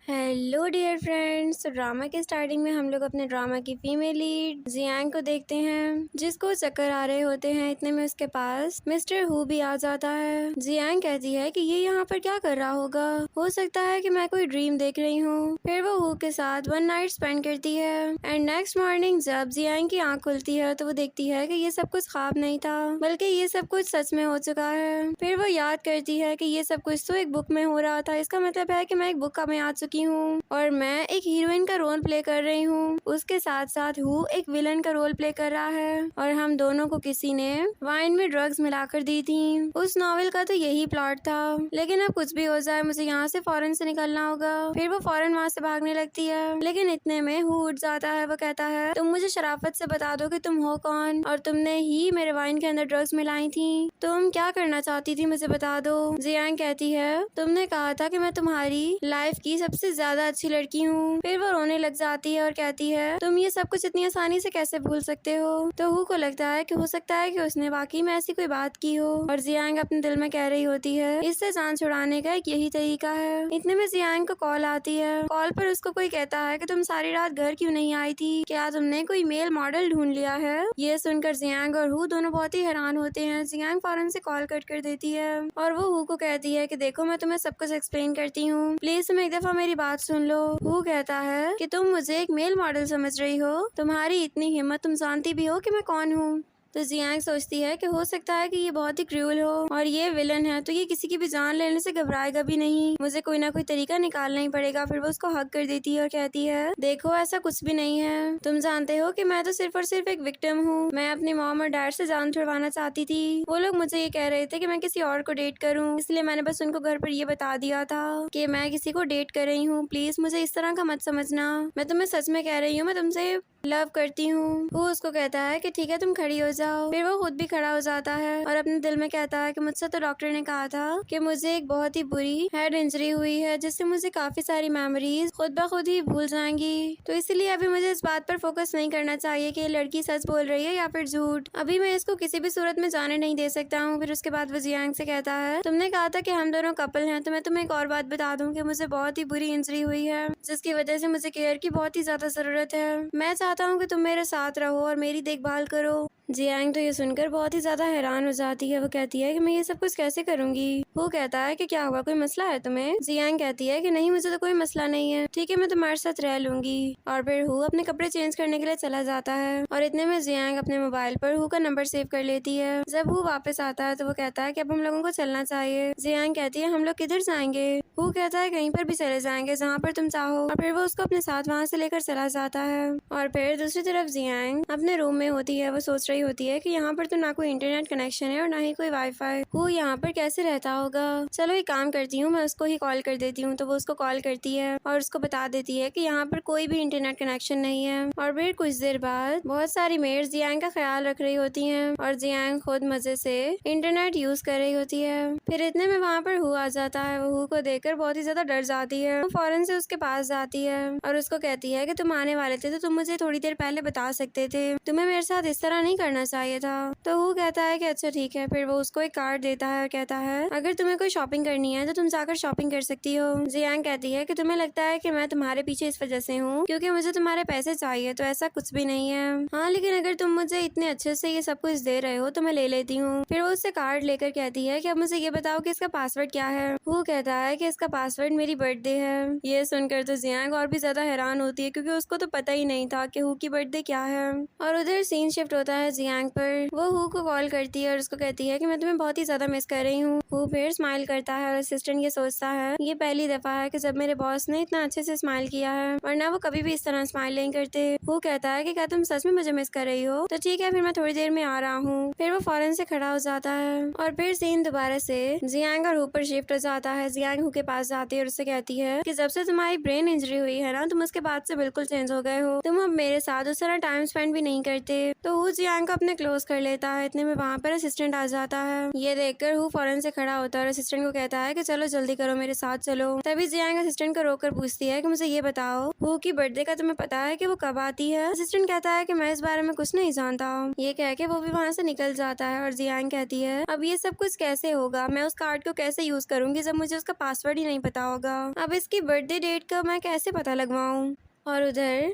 Hello dear friends. तो drama के starting में हम लोग अपने ड्रामा की फीमेल लीड जियांग को देखते हैं, जिसको चक्कर आ रहे होते हैं। इतने में उसके पास मिस्टर हु भी आ जाता है। जियांग कहती है कि ये यहाँ पर क्या कर रहा होगा, हो सकता है कि मैं कोई ड्रीम देख रही हूँ। फिर वो हु के साथ वन नाइट स्पेंड करती है एंड नेक्स्ट मॉर्निंग जब जियांग की आँख खुलती है तो वो देखती है कि ये सब कुछ ख्वाब नहीं था, बल्कि ये सब कुछ सच में हो चुका है। फिर वो याद करती है कि ये सब कुछ तो एक बुक में हो रहा था। इसका मतलब है कि मैं एक बुक में आ चुकी हूँ और मैं एक हीरोइन का रोल प्ले कर रही हूँ। उसके साथ साथ हु एक विलन का रोल प्ले कर रहा है और हम दोनों को किसी ने वाइन में ड्रग्स मिलाकर दी थी। उस नॉवेल का तो यही प्लॉट था, लेकिन अब कुछ भी हो जाए मुझे यहाँ से फौरन से निकलना होगा। फिर वो फौरन वहाँ से भागने लगती है, लेकिन इतने में हु उठ जाता है। वो कहता है तुम मुझे शराफत से बता दो कि तुम हो कौन और तुमने ही मेरे वाइन के अंदर ड्रग्स मिलाई थी। तुम क्या करना चाहती थी मुझे बता दो। जियांग कहती है तुमने कहा था कि मैं तुम्हारी लाइफ की सबसे ज्यादा अच्छी लड़की हूँ। फिर वो रोने लग जाती है और कहती है तुम ये सब कुछ इतनी आसानी से कैसे भूल सकते हो। तो हु को लगता है कि हो सकता है कि उसने वाकई में ऐसी कोई बात की हो और जियांग अपने दिल में कह रही होती है इससे जान छुड़ाने का एक यही तरीका है। इतने में जियांग को कॉल आती है। कॉल पर उसको कोई कहता है कि तुम सारी रात घर क्यों नहीं आई थी, क्या तुमने कोई मेल मॉडल ढूंढ लिया है। ये सुनकर जियांग और हु दोनों बहुत ही हैरान होते हैं। जियांग फौरन से कॉल कट कर देती है और वो हु को कहती है कि देखो मैं तुम्हें सब कुछ एक्सप्लेन करती हूँ, प्लीज तुम एक दफा मेरी बात सुन लो। हु कहता है कि तुम मुझे एक मेल मॉडल समझ रही हो, तुम्हारी इतनी हिम्मत, तुम जानती भी हो कि मैं कौन हूँ। तो जियांग सोचती है कि हो सकता है कि ये बहुत ही क्रूअल हो और ये विलन है तो ये किसी की भी जान लेने से घबराएगा भी नहीं, मुझे कोई ना कोई तरीका निकालना ही पड़ेगा। फिर वो उसको हक कर देती है और कहती है देखो ऐसा कुछ भी नहीं है, तुम जानते हो कि मैं तो सिर्फ और सिर्फ एक विक्टिम हूँ। मैं अपनी मॉम और डैड से जान छुड़वाना चाहती थी। वो लोग मुझे ये कह रहे थे कि मैं किसी और को डेट करूँ, इसलिए मैंने बस उनको घर पर ये बता दिया था कि मैं किसी को डेट कर रही हूँ। प्लीज मुझे इस तरह का मत समझना, मैं तुम्हें सच में कह रही हूँ, मैं तुमसे लव करती हूँ। वो उसको कहता है कि ठीक है तुम खड़ी हो जाओ। फिर वो खुद भी खड़ा हो जाता है और अपने दिल में कहता है कि मुझसे तो डॉक्टर ने कहा था कि मुझे एक बहुत ही बुरी हेड इंजरी हुई है जिससे मुझे काफी सारी मेमोरीज खुद ब खुद ही भूल जाएंगी, तो इसलिए अभी मुझे इस बात पर फोकस नहीं करना चाहिए कि ये लड़की सच बोल रही है या फिर झूठ। अभी मैं इसको किसी भी सूरत में जाने नहीं दे सकता हूँ। फिर उसके बाद वो जियांग से कहता है तुमने कहा था कि हम दोनों कपल हैं, तो मैं तुम्हें एक और बात बता दूं कि मुझे बहुत ही बुरी इंजरी हुई है जिसकी वजह से मुझे केयर की बहुत ही ज्यादा जरूरत है। मैं चाहता हूँ कि तुम मेरे साथ रहो और मेरी देखभाल करो। जियांग तो ये सुनकर बहुत ही ज्यादा हैरान हो जाती है। वो कहती है कि मैं ये सब कुछ कैसे करूंगी। वो कहता है कि क्या हुआ, कोई मसला है तुम्हें। जियांग कहती है कि नहीं मुझे तो कोई मसला नहीं है, ठीक है मैं तुम्हारे साथ रह लूंगी। और फिर हु अपने कपड़े चेंज करने के लिए चला जाता है और इतने में जियांग अपने मोबाइल पर हु का नंबर सेव कर लेती है। जब हु वापस आता है तो वो कहता है कि अब हम लोगों को चलना चाहिए। जियांग कहती है हम लोग किधर जाएंगे। हु कहता है कहीं पर भी चले जाएंगे जहाँ पर तुम चाहो, और फिर वो उसको अपने साथ वहाँ से लेकर चला जाता है। और फिर दूसरी तरफ जियांग अपने रूम में होती है। वो सोच रही होती है कि यहाँ पर तो ना कोई इंटरनेट कनेक्शन है और ना ही कोई वाईफाई। वो यहाँ पर कैसे रहता होगा। चलो एक काम करती हूँ, मैं उसको ही कॉल कर देती हूँ। तो वो उसको कॉल करती है और उसको बता देती है कि यहाँ पर कोई भी इंटरनेट कनेक्शन नहीं है। और फिर कुछ देर बाद बहुत सारी मेड्स जियांग का ख्याल रख रही होती हैं और जियांग खुद मजे से इंटरनेट यूज कर रही होती है। फिर इतने में वहाँ पर हु आ जाता है। वो हु को देखकर बहुत ही ज्यादा डर जाती है। वो फौरन से उसके पास जाती है और उसको कहती है कि तुम आने वाले थे तो तुम मुझे थोड़ी देर पहले बता सकते थे, तुम्हें मेरे साथ इस तरह नहीं करना चाहिए था। तो हु कहता है कि अच्छा ठीक है। फिर वो उसको एक कार्ड देता है और कहता है अगर तुम्हें कोई शॉपिंग करनी है तो तुम जाकर शॉपिंग कर सकती हो। जियांग कहती है कि तुम्हें लगता है कि मैं तुम्हारे पीछे इस वजह से हूँ क्योंकि मुझे तुम्हारे पैसे चाहिए, तो ऐसा कुछ भी नहीं है। हाँ लेकिन अगर तुम मुझे इतने अच्छे से ये सब कुछ दे रहे हो तो मैं ले लेती हूँ। फिर वो उससे कार्ड लेकर कहती है कि अब मुझे ये बताओ कि इसका पासवर्ड क्या है। हु कहता है कि इसका पासवर्ड मेरी बर्थडे है। ये सुनकर तो जियांग और भी ज्यादा हैरान होती है क्योंकि उसको तो पता ही नहीं था कि हु की बर्थडे क्या है। और उधर सीन शिफ्ट होता है जियांग पर। वो हु को कॉल करती है और उसको कहती है कि मैं तुम्हें बहुत ही ज्यादा मिस कर रही हूँ। हु फिर स्माइल करता है और असिस्टेंट ये सोचता है ये पहली दफा है कि जब मेरे बॉस ने इतना अच्छे से स्माइल किया है, वरना वो कभी भी इस तरह स्माइल नहीं करते। हु कहता है कि क्या तुम सच में मुझे मिस कर रही हो, तो ठीक है फिर मैं थोड़ी देर में आ रहा हूँ। फिर वो फौरन से खड़ा हो जाता है और फिर सीन दोबारा से जियांग और हु पर शिफ्ट हो जाता है। जियांग हु के पास जाती है और उससे कहती है कि जब से तुम्हारी ब्रेन इंजरी हुई है ना, तुम उसके बाद से बिल्कुल चेंज हो गए हो, तुम अब मेरे साथ उस तरह टाइम स्पेंड भी नहीं करते। तो हु जियांग जियांग को अपने क्लोज कर लेता है। इतने में वहाँ पर असिस्टेंट आ जाता है। ये देखकर हु फौरन से खड़ा होता है और असिस्टेंट को कहता है कि चलो जल्दी करो, मेरे साथ चलो। तभी जियांग असिस्टेंट को रोककर पूछती है कि मुझे ये बताओ, हु की बर्थडे का तुम्हें पता है कि वो कब आती है? असिस्टेंट कहता है कि मैं इस बारे में कुछ नहीं जानता। ये कह के वो भी वहाँ से निकल जाता है और जियांग कहती है अब ये सब कुछ कैसे होगा, मैं उस कार्ड को कैसे यूज करूंगी जब मुझे उसका पासवर्ड ही नहीं पता होगा। अब इसकी बर्थडे डेट का मैं कैसे पता लगवाऊं? और उधर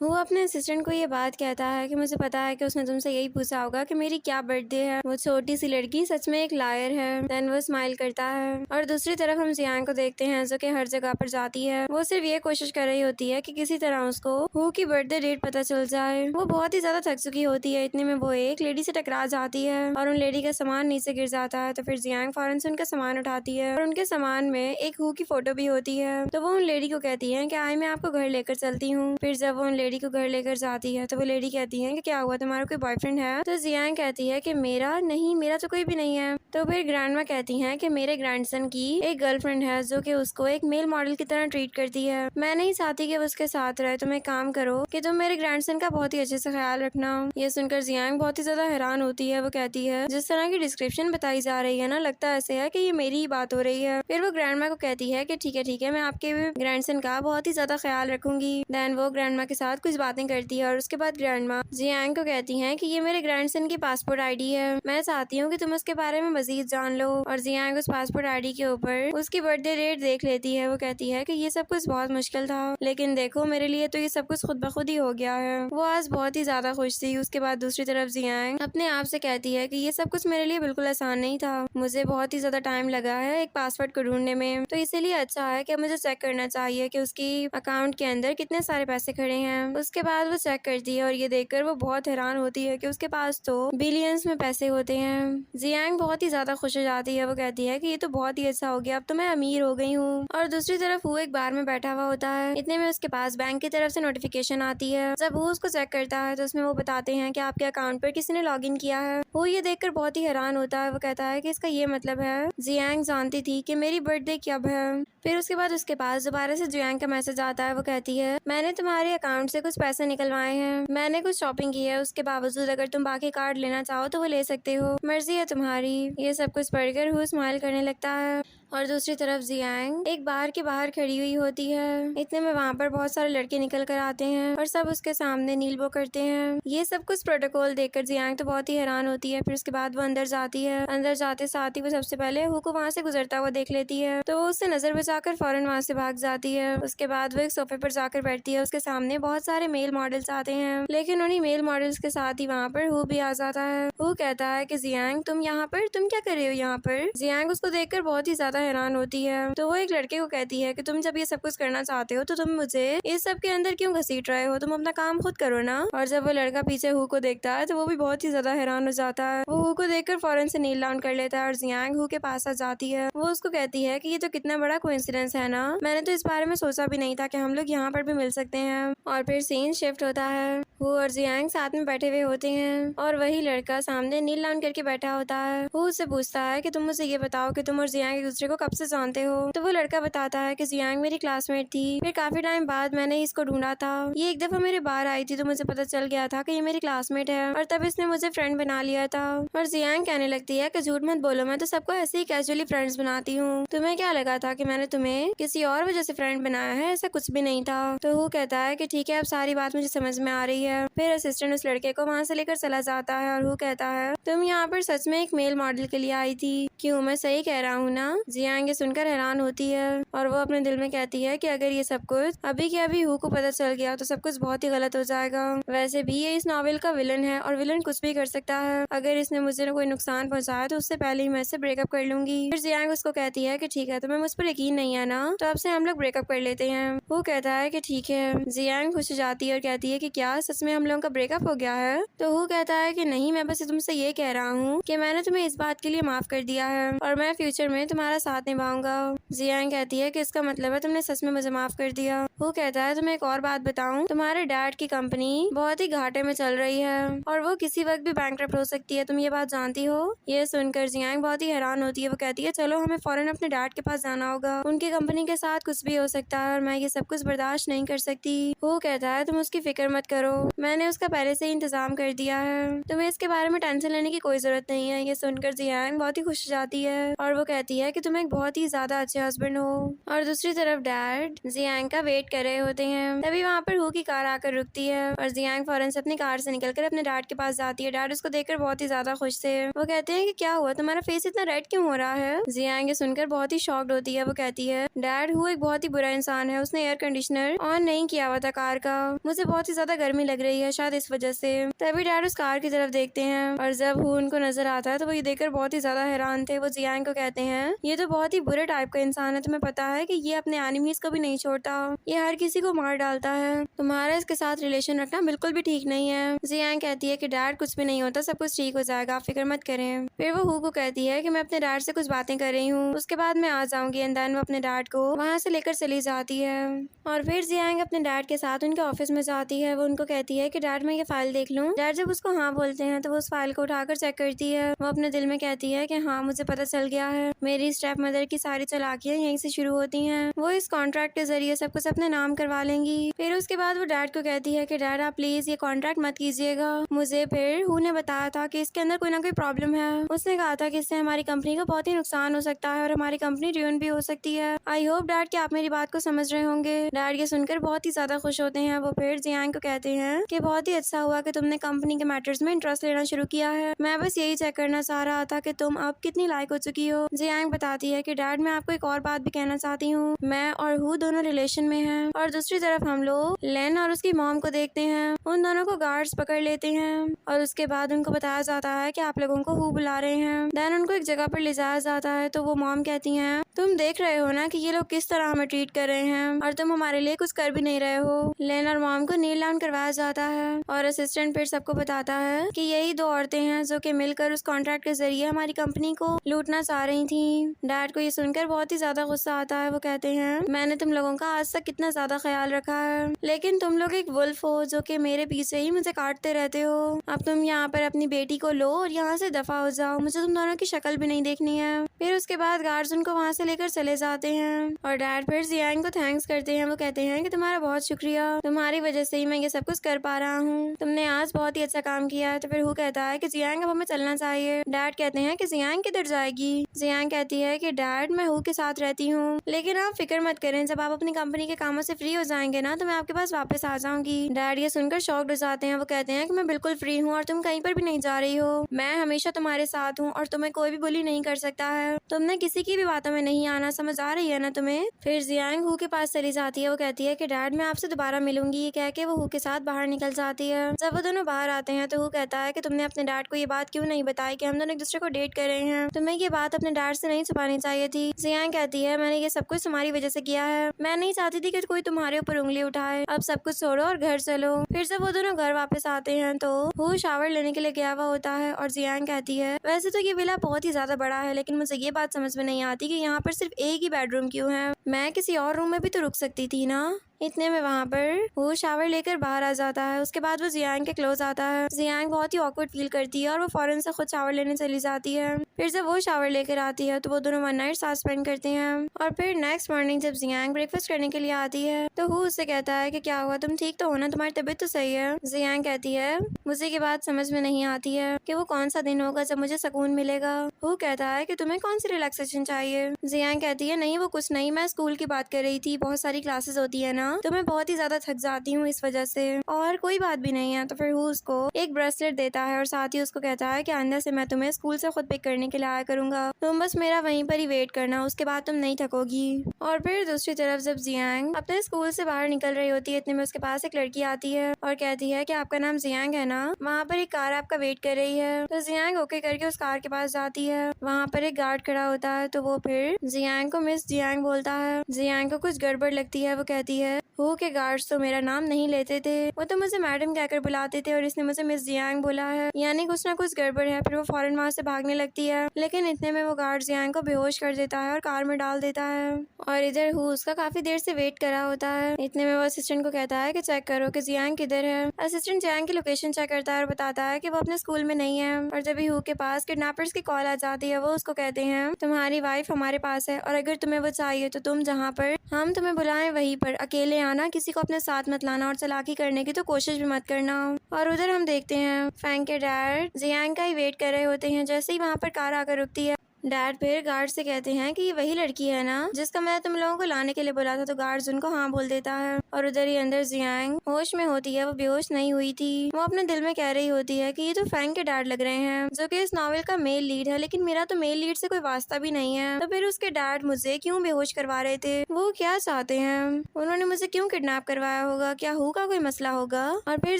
वो अपने असिस्टेंट को ये बात कहता है कि मुझे पता है कि उसने तुमसे यही पूछा होगा कि मेरी क्या बर्थडे है। वो छोटी सी लड़की सच में एक लायर है। देन वो स्माइल करता है और दूसरी तरफ हम जियांग को देखते हैं जो कि हर जगह पर जाती है। वो सिर्फ ये कोशिश कर रही होती है कि किसी तरह उसको हु की बर्थडे डेट पता चल जाए। वो बहुत ही ज्यादा थक चुकी होती है। इतने में वो एक लेडी से टकरा जाती है और उन लेडी का सामान नीचे गिर जाता है। तो फिर जियांग फौरन से उनका सामान उठाती है और उनके सामान में एक हु की फोटो भी होती है। तो वो उन लेडी को कहती है कि आई मैं आपको घर लेकर चलती हूँ। फिर जब वो उन लेडी को घर लेकर जाती है तो वो लेडी कहती है कि क्या हुआ, तुम्हारा कोई बॉयफ्रेंड है? तो जियांग कहती है कि मेरा नहीं, मेरा तो कोई भी नहीं है। तो फिर ग्रैंडमा कहती हैं कि मेरे ग्रैंडसन की एक गर्लफ्रेंड है जो कि उसको एक मेल मॉडल की तरह ट्रीट करती है। मैं नहीं चाहती कि वो उसके साथ रहे। तुम एक काम करो कि तुम मेरे ग्रैंडसन का बहुत ही अच्छे से ख्याल रखना। ये सुनकर जियांग बहुत ही ज्यादा हैरान होती है। वो कहती है जिस तरह की डिस्क्रिप्शन बताई जा रही है ना, लगता ऐसे है कि ये मेरी ही बात हो रही है। फिर वो ग्रैंडमा को कहती है कि ठीक है मैं आपके ग्रैंडसन का बहुत ही ज्यादा ख्याल रखूंगी। देन वो ग्रैंडमा के साथ कुछ बातें करती है और उसके बाद ग्रैंडमा जियांग को कहती हैं कि ये मेरे ग्रैंडसन की पासपोर्ट आईडी है, मैं चाहती हूँ कि तुम उसके बारे में मजीद जान लो। और जियांग उस पासपोर्ट आईडी के ऊपर उसकी बर्थडे डेट देख लेती है। वो कहती है कि ये सब कुछ बहुत मुश्किल था, लेकिन देखो मेरे लिए तो ये सब कुछ खुद ब खुद ही हो गया है। वो आज बहुत ही ज्यादा खुश थी। उसके बाद दूसरी तरफ जियांग अपने आप से कहती है कि ये सब कुछ मेरे लिए बिल्कुल आसान नहीं था, मुझे बहुत ही ज्यादा टाइम लगा है एक पासवर्ड को ढूंढने में, तो इसीलिए अच्छा है कि मुझे चेक करना चाहिए कि उसकी अकाउंट के अंदर कितने सारे पैसे खड़े हैं। उसके बाद वो चेक करती है और ये देखकर वो बहुत हैरान होती है कि उसके पास तो बिलियंस में पैसे होते हैं। जियांग बहुत ही ज्यादा खुश हो जाती है। वो कहती है कि ये तो बहुत ही अच्छा हो गया, अब तो मैं अमीर हो गई हूँ। और दूसरी तरफ वो एक बार में बैठा हुआ होता है। इतने में उसके पास बैंक की तरफ से नोटिफिकेशन आती है। जब वो उसको चेक करता है तो उसमें वो बताते हैं कि आपके अकाउंट पर किसी ने लॉग इन किया है। वो ये देखकर बहुत ही हैरान होता है। वो कहता है कि इसका ये मतलब है जियांग जानती थी कि मेरी बर्थडे कब है। फिर उसके बाद उसके पास दोबारा से जियांग का मैसेज आता है। वो कहती है मैंने तुम्हारे अकाउंट से कुछ पैसे निकलवाए हैं, मैंने कुछ शॉपिंग की है, उसके बावजूद अगर तुम बाकी कार्ड लेना चाहो तो वो ले सकते हो, मर्जी है तुम्हारी। ये सब कुछ पढ़कर वो स्माइल करने लगता है। और दूसरी तरफ जियांग एक बार के बाहर खड़ी हुई होती है। इतने में वहाँ पर बहुत सारे लड़के निकल कर आते हैं और सब उसके सामने नील बो करते हैं। ये सब कुछ प्रोटोकॉल देखकर जियांग तो बहुत ही हैरान होती है। फिर उसके बाद वो अंदर जाती है। अंदर जाते साथ ही वो सबसे पहले हु को वहाँ से गुजरता हुआ देख लेती है, तो उससे नजर बचाकर फौरन वहाँ से भाग जाती है। उसके बाद वो एक सोफे पर जाकर बैठती है। उसके सामने बहुत सारे मेल मॉडल्स आते हैं, लेकिन उन्हीं मेल मॉडल्स के साथ ही वहाँ पर हु भी आ जाता है। हु कहता है कि जियांग तुम यहाँ पर, तुम क्या कर रहे हो यहाँ पर? जियांग उसको देखकर बहुत ही ज्यादा हैरान होती है। तो वो एक लड़के को कहती है कि तुम जब ये सब कुछ करना चाहते हो तो तुम मुझे इस सब के अंदर क्यों घसीट रहे हो, तुम अपना काम खुद करो ना। और जब वो लड़का पीछे हु को देखता है तो वो भी बहुत ही ज्यादा हैरान हो जाता है। वो हु को देखकर फौरन से नील डाउन कर लेता है और जियांग हु के पास आ जाती है। वो उसको कहती है कि ये तो कितना बड़ा कोइंसिडेंस है ना, मैंने तो इस बारे में सोचा भी नहीं था कि हम लोग यहाँ पर भी मिल सकते हैं। और फिर सीन शिफ्ट होता है। हु और जियांग साथ में बैठे हुए होते हैं और वही लड़का सामने नील डाउन करके बैठा होता है। हु उससे पूछता है कि तुम मुझे ये बताओ कि तुम और जियांग एक दूसरे को कब से जानते हो? तो वो लड़का बताता है कि जियांग मेरी क्लासमेट थी, फिर काफी टाइम बाद मैंने इसको ढूंढा था, ये एक दफा मेरे बाहर आई थी तो मुझे पता चल गया था कि ये मेरी क्लासमेट है और तब इसने मुझे फ्रेंड बना लिया था। और जियांग कहने लगती है कि झूठ मत बोलो, मैं तो सबको ऐसे ही कैजुअली फ्रेंड्स बनाती हूँ, तुम्हें क्या लगा था कि मैंने तुम्हें किसी और वजह से फ्रेंड बनाया है? ऐसा कुछ भी नहीं था। तो वो कहता है कि ठीक है, अब सारी बात मुझे समझ में आ रही है। फिर असिस्टेंट उस लड़के को वहाँ से लेकर चला जाता है और वो कहता है तुम यहाँ पर सच में एक मेल मॉडल के लिए आई थी, क्यों मैं सही कह रहा हूँ ना? जियांग ये सुनकर हैरान होती है और वो अपने दिल में कहती है कि अगर ये सब कुछ अभी के अभी हु को पता चल गया तो सब कुछ बहुत ही गलत हो जाएगा। वैसे भी ये इस नॉवेल का विलन है और विलन कुछ भी कर सकता है, अगर इसने मुझे कोई नुकसान पहुंचाया तो उससे पहले ही मैं इससे ब्रेकअप कर लूंगी। फिर जियांग उसको कहती है कि ठीक है, तुम्हें मुझ पर यकीन नहीं है ना, तो अब से हम लोग ब्रेकअप कर लेते हैं। वो कहता है कि ठीक है। जियांग खुश हो जाती है और कहती है कि क्या सच में हम लोगों का ब्रेकअप हो गया है? तो वो कहता है कि नहीं, मैं बस तुमसे ये कह रहा हूँ कि मैंने तुम्हें इस बात के लिए माफ कर दिया है और मैं फ्यूचर में तुम्हारा साथ निभाऊंगा। जियांग कहती है कि इसका मतलब है तुमने सच में मुझे माफ कर दिया। वो कहता है तुम्हें एक और बात बताऊं, तुम्हारे डैड की कंपनी बहुत ही घाटे में चल रही है और वो किसी वक्त भी बैंकरप्ट हो सकती है, तुम ये बात जानती हो? ये सुनकर जियांग बहुत ही हैरान होती है। वो कहती है चलो हमें फौरन अपने डैड के पास जाना होगा, उनकी कंपनी के साथ कुछ भी हो सकता है और मैं ये सब कुछ बर्दाश्त नहीं कर सकती। वो कहता है तुम उसकी फिक्र मत करो, मैंने उसका पहले से ही इंतजाम कर दिया है, तुम्हें इसके बारे में टेंशन लेने की कोई जरूरत नहीं है। ये सुनकर जियांग बहुत ही खुश हो जाती है और वो कहती है कि तुम एक बहुत ही ज्यादा अच्छे हस्बैंड हो। और दूसरी तरफ डैड जियांग का वेट कर रहे होते हैं। तभी वहाँ पर हु की कार आकर रुकती है और जियांग फौरन से अपनी कार से निकलकर अपने डैड के पास जाती है। डैड उसको देखकर बहुत ही ज्यादा खुश थे। वो कहते हैं कि क्या हुआ, तुम्हारा फेस इतना रेड क्यों हो रहा है? जियांग ये सुनकर बहुत ही शॉक्ड होती है। वो कहती है डैड हु एक बहुत ही बुरा इंसान है, उसने एयर कंडीशनर ऑन नहीं किया हुआ था कार का, मुझे बहुत ही ज्यादा गर्मी लग रही है, शायद इस वजह से। तभी डैड उस कार की तरफ देखते हैं और जब हु उनको नजर आता है तो वो ये देखकर बहुत ही ज्यादा हैरान थे। वो जियांग को कहते हैं ये तो बहुत ही बुरे टाइप का इंसान है, तुम्हें पता है कि ये अपने एनिमीज को भी नहीं छोड़ता, ये हर किसी को मार डालता है, तुम्हारा इसके साथ रिलेशन रखना बिल्कुल भी ठीक नहीं है। जियांग कहती है कि डैड कुछ भी नहीं होता, सब कुछ ठीक हो जाएगा, आप फिक्र मत करें। फिर वो हु को कहती है कि मैं अपने डैड से कुछ बातें कर रही हूँ, उसके बाद मैं आ जाऊंगी। एंड देन वो अपने डैड को वहाँ से लेकर चली जाती है और फिर जियांग अपने डैड के साथ उनके ऑफिस में जाती है। वो उनको कहती है कि डैड मैं ये फाइल देख लूँ। डैड जब उसको हाँ बोलते हैं तो वो उस फाइल को उठाकर चेक करती है। वो अपने दिल में कहती है कि हाँ मुझे पता चल गया है, मेरी स्टेप मदर की सारी चालाकियाँ यहीं से शुरू होती हैं, वो इस कॉन्ट्रैक्ट के जरिए सब कुछ अपने नाम करवा लेंगी। फिर उसके बाद वो डैड को कहती है कि डैड आप प्लीज ये कॉन्ट्रैक्ट मत कीजिएगा, मुझे फिर हु ने बताया था कि इसके अंदर कोई ना कोई प्रॉब्लम है, उसने कहा था कि इससे हमारी कंपनी को बहुत ही नुकसान हो सकता है और हमारी कंपनी ड्यून भी हो सकती है। आई होप डैड कि आप मेरी बात को समझ रहे होंगे। डैड ये सुनकर बहुत ही ज्यादा खुश होते हैं। वो फिर जियांग को कहते हैं कि बहुत ही अच्छा हुआ कि तुमने कंपनी के मैटर्स में इंटरेस्ट लेना शुरू किया है, मैं बस यही चेक करना चाह रहा था कि तुम अब कितनी लायक हो चुकी हो। जियांग बताती है कि डैड मैं आपको एक और बात भी कहना चाहती हूँ, मैं और हु दोनों रिलेशन में हैं। और दूसरी तरफ हम लोग लेन और उसकी मॉम को देखते हैं, उन दोनों को गार्ड्स पकड़ लेते हैं और उसके बाद उनको बताया जाता है कि आप लोगों को हु बुला रहे हैं। देन उनको एक जगह पर ले जाया जाता है तो वो मॉम कहती हैं तुम देख रहे हो ना कि ये लोग किस तरह हमें ट्रीट कर रहे हैं और तुम हमारे लिए कुछ कर भी नहीं रहे हो। लेन और मॉम को नील डाउन करवाया जाता है और असिस्टेंट फिर सबको बताता है कि यही दो औरतें हैं जो कि मिलकर उस कॉन्ट्रैक्ट के जरिए हमारी कंपनी को लूटना चाह रही थी। डैड को ये सुनकर बहुत ही ज्यादा गुस्सा आता है। वो कहते हैं मैंने तुम लोगों का आज तक कितना ज्यादा ख्याल रखा है, लेकिन तुम लोग एक वुल्फ हो जो कि मेरे पीछे ही मुझे काटते रहते हो। अब तुम यहाँ पर अपनी बेटी को लो और यहाँ से दफा हो जाओ, मुझे तुम दोनों की शक्ल भी नहीं देखनी है। फिर उसके बाद गार्ड्स उनको वहाँ से लेकर चले जाते हैं और डैड फिर जियांग को थैंक्स करते हैं। वो कहते हैं कि तुम्हारा बहुत शुक्रिया, तुम्हारी वजह से ही मैं ये सब कुछ कर पा रहा हूँ, तुमने आज बहुत ही अच्छा काम किया है। तो फिर हु कहता है कि जियांग अब हमें चलना चाहिए। डैड कहते हैं कि जियांग किधर जाएगी? जियांग कहती है कि डैड मैं हु के साथ रहती हूँ, लेकिन आप फिक्र मत करें, जब आप अपनी कंपनी के कामों से फ्री हो जाएंगे ना तो मैं आपके पास वापस आ जाऊंगी। डैड ये सुनकर शॉक्ड हो जाते हैं। वो कहते हैं कि मैं बिल्कुल फ्री हूँ और तुम कहीं पर भी नहीं जा रही हो, मैं हमेशा तुम्हारे साथ हूँ और तुम्हें कोई भी बुली नहीं कर सकता है, तुमने किसी की भी बातों में नहीं आना, समझ आ रही है ना तुम्हें? फिर जियांग हु के पास चली जाती है। वो कहती है कि डैड मैं आपसे दोबारा मिलूंगी, ये कह के वो हु के साथ बाहर निकल जाती है। जब वो दोनों बाहर आते हैं तो हु कहता है कि तुमने अपने डैड को ये बात क्यों नहीं बताई कि हम दोनों एक दूसरे को डेट कर रहे हैं, तुम्हें ये बात अपने डैड से नहीं छुपानी चाहिए थी। जियांग कहती है मैंने ये सब कुछ तुम्हारी वजह से किया है, मैं नहीं चाहती थी कि कोई तुम्हारे ऊपर उंगली उठाए, अब सब कुछ छोड़ो और घर चलो। फिर जब वो दोनों घर वापस आते हैं तो हु शावर लेने के लिए गया हुआ होता है और जियांग कहती है वैसे तो ये विला बहुत ही ज्यादा बड़ा है, लेकिन मुझे ये बात समझ में नहीं आती कि यहाँ पर सिर्फ एक ही बेडरूम क्यों है, मैं किसी और रूम में भी तो रुक सकती थी ना। इतने में वहाँ पर वो शावर लेकर बाहर आ जाता है। उसके बाद वो जियांग के क्लोज आता है। जियांग बहुत ही ऑकवर्ड फील करती है और वो फौरन से खुद शावर लेने चली जाती है। फिर जब वो शावर लेकर आती है तो वो दोनों वन नाइट साथ स्पेंड करते हैं और फिर नेक्स्ट मॉर्निंग जब जियांग ब्रेकफास्ट करने के लिए आती है तो वो उससे कहता है कि क्या हुआ, तुम ठीक तो हो ना, तुम्हारी तबीयत तो सही है? जियांग कहती है मुझे ये बात समझ में नहीं आती है कि वो कौन सा दिन होगा जब मुझे सुकून मिलेगा। वो कहता है कि तुम्हें कौन सी रिलैक्सेशन चाहिए? जियांग कहती है नहीं वो कुछ नहीं, मैं स्कूल की बात कर रही थी, बहुत सारी क्लासेस होती है ना तो मैं बहुत ही ज्यादा थक जाती हूँ इस वजह से, और कोई बात भी नहीं है। तो फिर वो उसको एक ब्रेसलेट देता है और साथ ही उसको कहता है कि आइंदा से मैं तुम्हें स्कूल से खुद पिक करने के लिए आया करूंगा, तुम बस मेरा वहीं पर ही वेट करना, उसके बाद तुम नहीं थकोगी। और फिर दूसरी तरफ जब जियांग अपने स्कूल से बाहर निकल रही होती है इतने में उसके पास एक लड़की आती है और कहती है कि आपका नाम जियांग है ना, वहाँ पर एक कार आपका वेट कर रही है। तो जियांग ओके करके उस कार के पास जाती है। वहाँ पर एक गार्ड खड़ा होता है तो वो फिर जियांग को मिस जियांग बोलता है। जियांग को कुछ गड़बड़ लगती है। वो कहती है हु के गार्ड्स तो मेरा नाम नहीं लेते थे, वो तो मुझे मैडम कहकर बुलाते थे और इसने मुझे मिस जियांग बोला है, यानी कुछ ना कुछ गड़बड़ है। फिर वो फौरन वहाँ से भागने लगती है, लेकिन इतने में वो गार्ड जियांग को बेहोश कर देता है और कार में डाल देता है। और इधर हु उसका काफी देर से वेट कर रहा होता है। इतने में वो असिस्टेंट को कहता है कि चेक करो कि जियांग किधर है। असिस्टेंट जियांग की लोकेशन चेक करता है और बताता है कि वो अपने स्कूल में नहीं है। और जब हु के पास किडनैपर्स की कॉल आ जाती है, वो उसको कहते हैं तुम्हारी वाइफ हमारे पास है और अगर तुम्हें वो चाहिए तो तुम जहाँ पर हम तुम्हें बुलाएं वहीं पर अकेले आना, किसी को अपने साथ मत लाना और चालाकी करने की तो कोशिश भी मत करना। और उधर हम देखते हैं फैंग के डैड जियांग का ही वेट कर रहे होते हैं। जैसे ही वहाँ पर कार आकर रुकती है, डैड फिर गार्ड से कहते हैं कि ये वही लड़की है ना जिसका मैं तुम लोगों को लाने के लिए बोला था। तो गार्ड्स उनको हाँ बोल देता है। और उधर ही अंदर जियांग होश में होती है, वो बेहोश नहीं हुई थी। वो अपने दिल में कह रही होती है कि ये तो फैंग के डैड लग रहे हैं, जो कि इस नॉवेल का मेल लीड है, लेकिन मेरा तो मेल लीड से कोई वास्ता भी नहीं है। तो फिर उसके डैड मुझे क्यों बेहोश करवा रहे थे, वो क्या चाहते हैं, उन्होंने मुझे क्यों किडनैप करवाया होगा, क्या हु का कोई मसला होगा। और फिर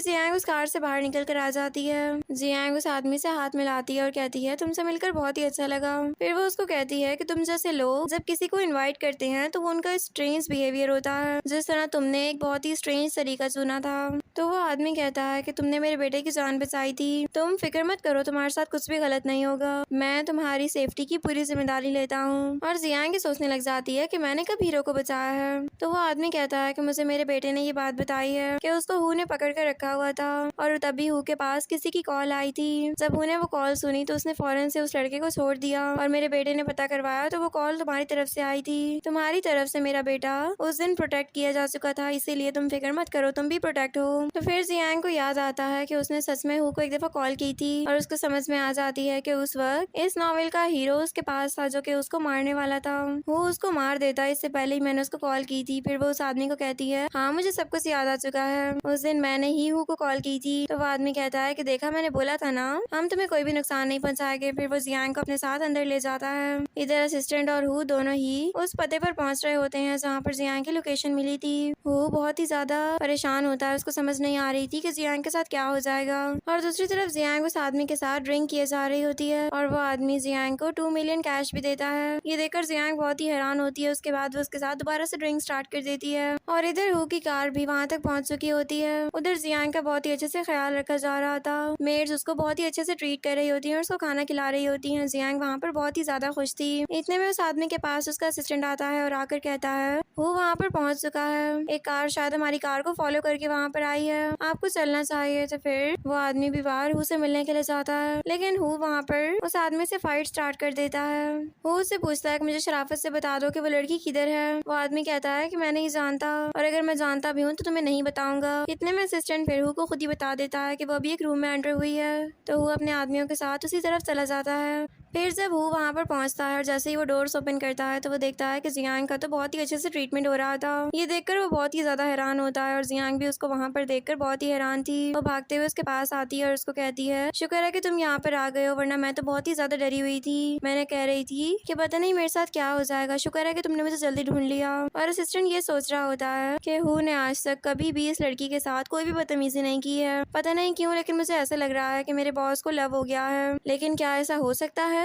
जियांग उस कार से बाहर निकल कर आ जाती है। जियांग उस आदमी से हाथ मिलाती है और कहती है तुमसे मिलकर बहुत ही अच्छा लगा। फिर वो उसको कहती है कि तुम जैसे लोग जब किसी को इनवाइट करते हैं तो वो उनका स्ट्रेंज बिहेवियर होता है, जिस तरह तुमने एक बहुत ही स्ट्रेंज तरीका चुना था। तो वो आदमी कहता है कि तुमने मेरे बेटे की जान बचाई थी, तुम फिक्र मत करो, तुम्हारे साथ कुछ भी गलत नहीं होगा, मैं तुम्हारी सेफ्टी की पूरी जिम्मेदारी लेता हूँ। और जियांग सोचने लग जाती है कि मैंने कब हीरो को बचाया है। तो वो आदमी कहता है कि मुझे मेरे बेटे ने ये बात बताई है कि उसको हु ने पकड़ कर रखा हुआ था और तभी हु के पास किसी की कॉल आई थी। जब हु ने वो कॉल सुनी तो उसने फौरन से उस लड़के को छोड़ दिया और मेरे बेटे ने पता करवाया तो वो कॉल तुम्हारी तरफ से आई थी। तुम्हारी तरफ से मेरा बेटा उस दिन प्रोटेक्ट किया जा चुका था, इसीलिए तुम फिक्र मत करो, तुम भी प्रोटेक्ट हो। तो फिर जियांग को याद आता है कि उसने सच में हु को एक दफा कॉल की थी और उसको समझ में आ जाती है कि उस वक्त इस नॉवेल का हीरो उसके पास था जो कि उसको मारने वाला था। वो उसको मार देता, इससे पहले ही मैंने उसको कॉल की थी। फिर वो उस आदमी को कहती है हाँ मुझे सब कुछ याद आ चुका है, उस दिन मैंने ही हु को कॉल की थी। तो वो आदमी कहता है कि देखा मैंने बोला था ना, हम तुम्हें कोई भी नुकसान नहीं पहुंचाएंगे। फिर वो जियांग को अपने साथ अंदर ले जाता है। इधर असिस्टेंट और हु दोनों ही उस पते पर पहुंच रहे होते हैं जहाँ पर जियांग की लोकेशन मिली थी। हु बहुत ही ज्यादा परेशान होता है, उसको समझ नहीं आ रही थी कि जियांग के साथ क्या हो जाएगा। और दूसरी तरफ जियांग उस आदमी के साथ ड्रिंक किए जा रही होती है और वो आदमी जियांग को 2 मिलियन कैश भी देता है। ये देखकर जियांग बहुत ही हैरान होती है। उसके बाद वो उसके साथ दोबारा से ड्रिंक स्टार्ट कर देती है और इधर हु की कार भी वहाँ तक पहुँच चुकी होती है। उधर जियांग का बहुत ही अच्छे से ख्याल रखा जा रहा था, मेड्स उसको बहुत ही अच्छे से ट्रीट कर रही होती है और उसको खाना खिला रही होती है। जियांग वहाँ पर बहुत ही ज्यादा खुश थी। इतने में उस आदमी के पास उसका असिस्टेंट आता है और आकर कहता है वो वहाँ पर पहुँच चुका है, एक कार शायद हमारी कार को फॉलो करके वहाँ पर आई है, आपको चलना चाहिए। तो फिर वो आदमी भी बाहर हु से मिलने के लिए जाता है, लेकिन हु वहाँ पर उस आदमी से फाइट स्टार्ट कर देता है। वो उससे पूछता है कि मुझे शराफत से बता दो कि वो लड़की किधर है। वो आदमी कहता है कि मैं नहीं जानता और अगर मैं जानता भी हूँ तो तुम्हें नहीं बताऊंगा। इतने में असिस्टेंट फिर हु को खुद ही बता देता है कि वो अभी एक रूम में एंटर हुई है। तो हु अपने आदमियों के साथ उसी तरफ चला जाता है। फिर जब हु वहाँ पर पहुँचता है और जैसे ही वो डोर्स ओपन करता है तो वो देखता है कि जियांग का तो बहुत ही अच्छे से ट्रीटमेंट हो रहा था। ये देखकर वो बहुत ही ज्यादा हैरान होता है और जियांग भी उसको वहाँ पर देखकर बहुत ही हैरान थी। वो भागते हुए उसके पास आती है और उसको कहती है शुक्र है कि तुम यहाँ पर आ गए हो, वरना मैं तो बहुत ही ज्यादा डरी हुई थी। मैंने कह रही थी कि पता नहीं मेरे साथ क्या हो जाएगा, शुक्र है कि तुमने मुझे जल्दी ढूंढ लिया। और असिस्टेंट ये सोच रहा होता है कि हु ने आज तक कभी भी इस लड़की के साथ कोई भी बदतमीजी नहीं की है, पता नहीं क्यों, लेकिन मुझे ऐसा लग रहा है कि मेरे बॉस को लव हो गया है। लेकिन क्या ऐसा हो सकता है?